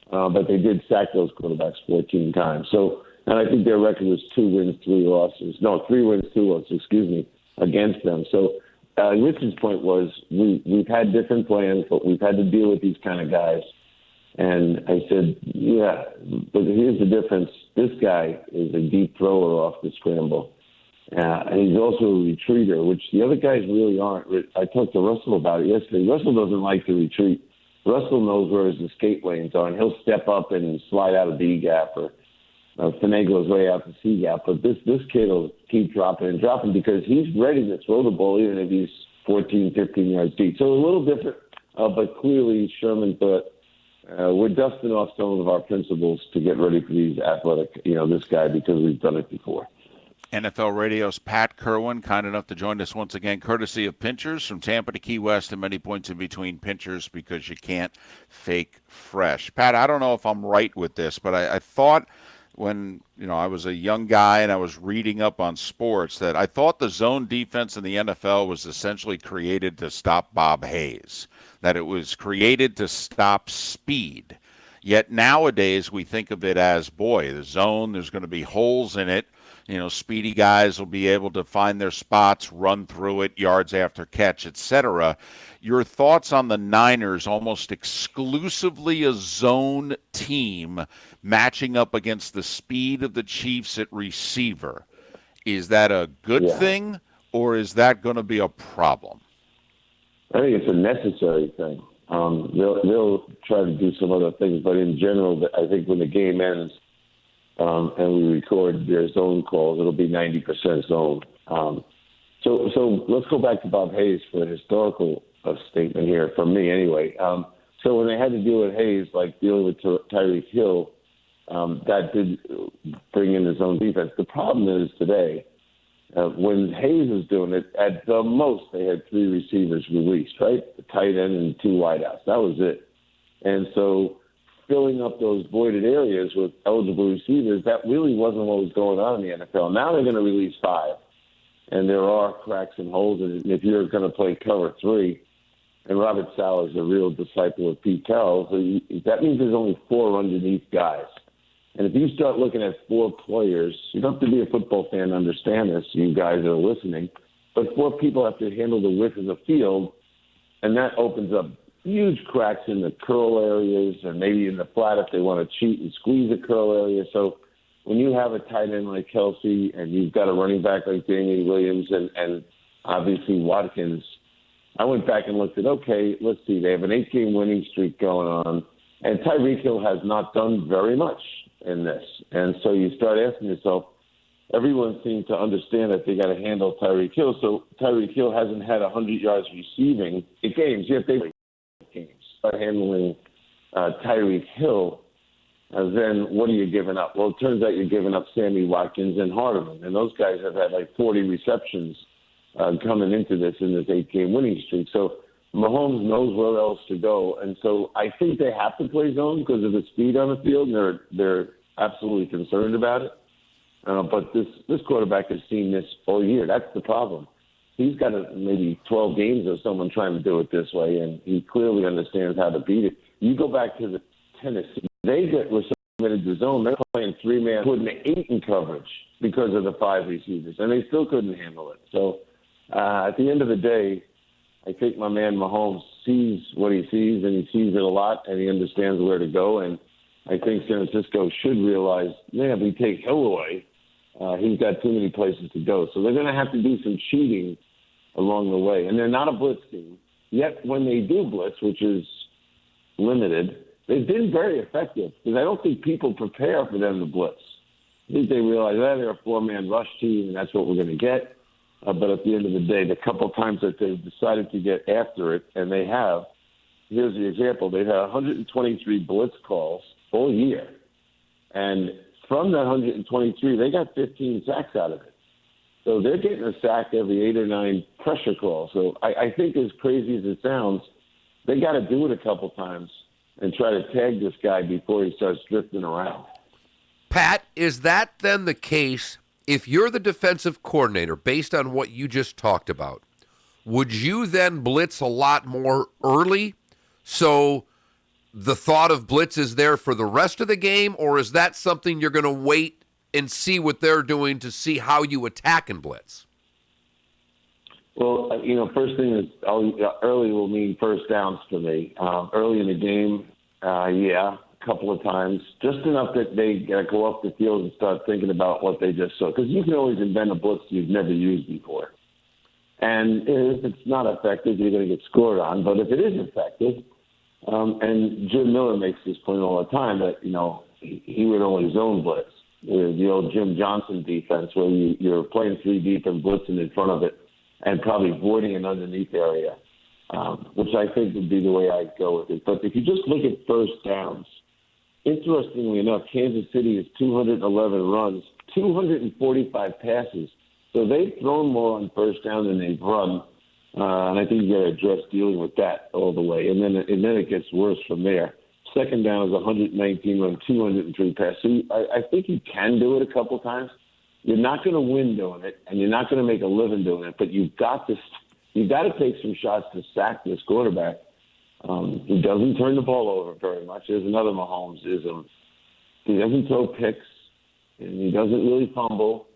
But they did sack those quarterbacks 14 times. So, and I think their record was 2 wins, 3 losses. No, 3 wins, 2 losses, against them. So Richard's point was we've had different plans, but we've had to deal with these kind of guys. And I said, yeah, but here's the difference. This guy is a deep thrower off the scramble. And he's also a retreater, which the other guys really aren't. I talked to Russell about it yesterday. Russell doesn't like to retreat. Russell knows where his escape lanes are, and he'll step up and slide out of B gap or finagle his way out to C gap. But this kid will keep dropping and dropping because he's ready to throw the ball even if he's 14, 15 yards deep. So a little different, but clearly Sherman thought we're dusting off some of our principles to get ready for these athletic, this guy, because we've done it before. NFL Radio's Pat Kerwin, kind enough to join us once again, courtesy of Pinchers, from Tampa to Key West and many points in between. Pinchers, because you can't fake fresh. Pat, I don't know if I'm right with this, but I thought when I was a young guy and I was reading up on sports that I thought the zone defense in the NFL was essentially created to stop Bob Hayes, that it was created to stop speed. Yet nowadays we think of it as, boy, the zone, there's going to be holes in it. Speedy guys will be able to find their spots, run through it, yards after catch, etc. Your thoughts on the Niners, almost exclusively a zone team matching up against the speed of the Chiefs at receiver. Is that a good thing, or is that going to be a problem? I think it's a necessary thing. They'll try to do some other things, but in general, I think when the game ends, and we record their zone calls, it'll be 90% zone. So let's go back to Bob Hayes for a historical statement here, from me anyway. So when they had to deal with Hayes, like dealing with Tyreek Hill, that did bring in his own defense. The problem is today, when Hayes was doing it, at the most they had 3 receivers released, right? The tight end and 2 wideouts. That was it. And so filling up those voided areas with eligible receivers, that really wasn't what was going on in the NFL. Now they're going to release 5, and there are cracks and holes. And if you're going to play cover 3, and Robert Saleh is a real disciple of Pete Carroll, so that means there's only 4 underneath guys. And if you start looking at 4 players, you don't have to be a football fan to understand this, you guys that are listening, but 4 people have to handle the width of the field, and that opens up huge cracks in the curl areas and maybe in the flat if they want to cheat and squeeze the curl area. So when you have a tight end like Kelsey and you've got a running back like Damian Williams and obviously Watkins, I went back and looked at, okay, let's see, they have an 8-game winning streak going on, and Tyreek Hill has not done very much in this. And so you start asking yourself, everyone seems to understand that they got to handle Tyreek Hill. So Tyreek Hill hasn't had 100 yards receiving in games, yet they start handling Tyreek Hill, then what are you giving up? Well, it turns out you're giving up Sammy Watkins and Hardeman, and those guys have had like 40 receptions coming into this in this 8-game winning streak. So Mahomes knows where else to go, and so I think they have to play zone because of the speed on the field, and they're absolutely concerned about it. But this quarterback has seen this all year. That's the problem. He's got maybe 12 games of someone trying to do it this way, and he clearly understands how to beat it. You go back to the Tennessee. They were submitted to zone. They're playing 3-man, putting 8 in coverage because of the 5 receivers, and they still couldn't handle it. So at the end of the day, I think my man Mahomes sees what he sees, and he sees it a lot, and he understands where to go. And I think San Francisco should realize, man, if we take Hill away, he's got too many places to go. So they're going to have to do some cheating along the way. And they're not a blitz team. Yet when they do blitz, which is limited, they've been very effective because I don't think people prepare for them to blitz. I think they realize that they're a four-man rush team, and that's what we're going to get. But at the end of the day, the couple times that they've decided to get after it, and they have, here's the example. They've had 123 blitz calls all year. And from that 123, they got 15 sacks out of it. So they're getting a sack every 8 or 9 pressure calls. So I think as crazy as it sounds, they got to do it a couple times and try to tag this guy before he starts drifting around. Pat, is that then the case if you're the defensive coordinator, based on what you just talked about? Would you then blitz a lot more early so the thought of blitz is there for the rest of the game, or is that something you're going to wait and see what they're doing to see how you attack and blitz? Well, first thing is early will mean first downs for me. Early in the game, a couple of times, just enough that they go off the field and start thinking about what they just saw. Because you can always invent a blitz you've never used before. And if it's not effective, you're going to get scored on. But if it is effective, and Jim Miller makes this point all the time that, he would only zone blitz. The old Jim Johnson defense where you're playing 3 deep and blitzing in front of it and probably voiding an underneath area, which I think would be the way I'd go with it. But if you just look at first downs, interestingly enough, Kansas City is 211 runs, 245 passes. So they've thrown more on first down than they've run. And I think you got to address dealing with that all the way. And then it gets worse from there. Second down is 119 run, 203 passes. So I think you can do it a couple times. You're not going to win doing it, and you're not going to make a living doing it. But you've got to take some shots to sack this quarterback. He doesn't turn the ball over very much. There's another Mahomes-ism. He doesn't throw picks, and he doesn't really fumble.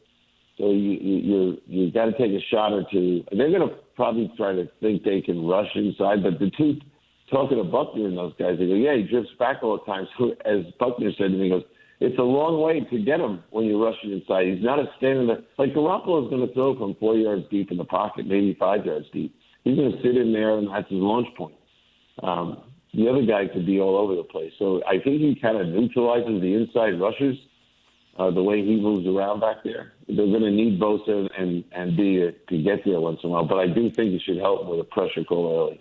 So you got to take a shot or two. They're going to probably try to think they can rush inside, but the two, talking to Buckner and those guys, they go, he drifts back all the time. So as Buckner said to me, he goes, it's a long way to get him when you're rushing inside. He's not a standing there. Like Garoppolo is going to throw from 4 yards deep in the pocket, maybe 5 yards deep. He's going to sit in there, and that's his launch point. The other guy could be all over the place. So I think he kind of neutralizes the inside rushers, the way he moves around back there. They're going to need Bosa and B to get there once in a while. But I do think it should help with a pressure call early.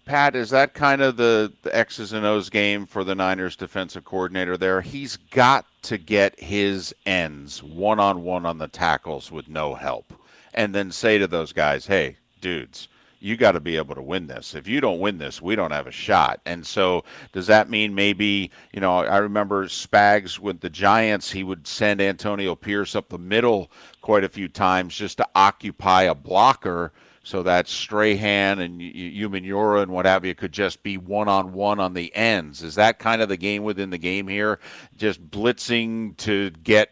Pat, is that kind of the X's and O's game for the Niners defensive coordinator there? He's got to get his ends one-on-one on the tackles with no help and then say to those guys, hey, dudes, you got to be able to win this. If you don't win this, we don't have a shot. And so does that mean maybe, I remember Spags with the Giants, he would send Antonio Pierce up the middle quite a few times just to occupy a blocker so that Strahan and Umenyiora and what have you could just be one-on-one on the ends. Is that kind of the game within the game here? Just blitzing to get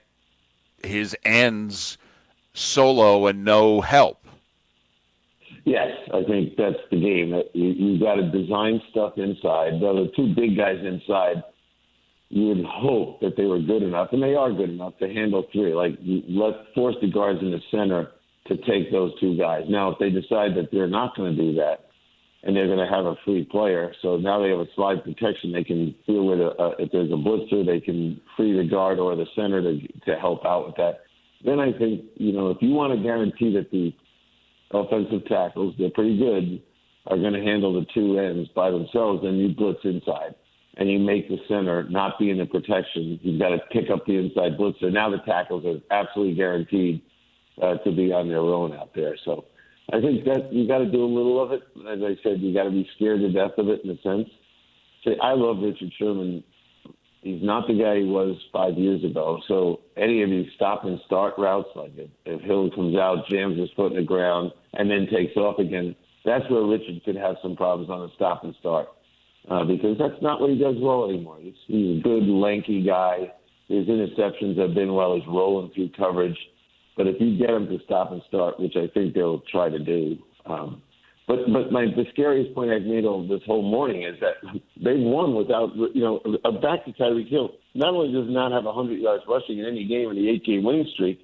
his ends solo and no help? Yes, I think that's the game. You got to design stuff inside. The two big guys inside, you would hope that they were good enough, and they are good enough to handle 3. Like, force the guards in the center to take those 2 guys. Now, if they decide that they're not going to do that and they're going to have a free player, so now they have a slide protection, they can deal with if there's a blitzer, they can free the guard or the center to help out with that. Then I think, if you want to guarantee that the offensive tackles, they're pretty good, are going to handle the 2 ends by themselves, then you blitz inside. And you make the center not be in the protection. You've got to pick up the inside blitzer. Now the tackles are absolutely guaranteed to be on their own out there. So I think that you got to do a little of it. As I said, you got to be scared to death of it in a sense. See, I love Richard Sherman. He's not the guy he was 5 years ago. So any of these stop and start routes, like if Hill comes out, jams his foot in the ground, and then takes off again, that's where Richard could have some problems on a stop and start. Because that's not what he does well anymore. He's a good, lanky guy. His interceptions have been while he's rolling through coverage. But if you get him to stop and start, which I think they'll try to do, But the scariest point I've made all this whole morning is that they've won without, back to Tyreek Hill. Not only does he not have 100 yards rushing in any game in the 8-game winning streak,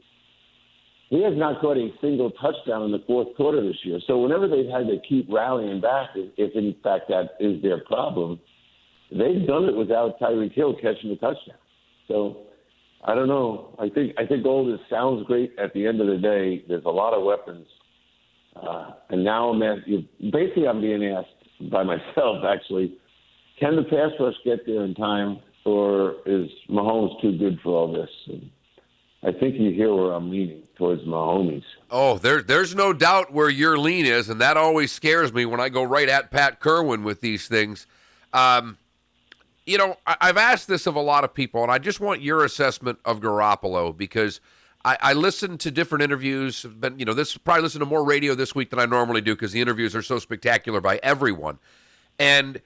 he has not caught a single touchdown in the fourth quarter this year. So whenever they've had to keep rallying back, if in fact that is their problem, they've done it without Tyreek Hill catching the touchdown. So I don't know. I think all this sounds great. At the end of the day, there's a lot of weapons. And now I'm being asked by myself, actually, can the pass rush get there in time, or is Mahomes too good for all this? And I think you hear where I'm leaning, towards Mahomes. Oh, there's no doubt where your lean is, and that always scares me when I go right at Pat Kerwin with these things. I've asked this of a lot of people, and I just want your assessment of Garoppolo, because I listened to different interviews. Probably listen to more radio this week than I normally do because the interviews are so spectacular by everyone. And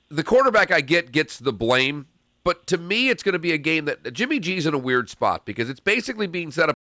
the quarterback I gets the blame, but to me it's going to be a game that Jimmy G's in a weird spot because it's basically being set up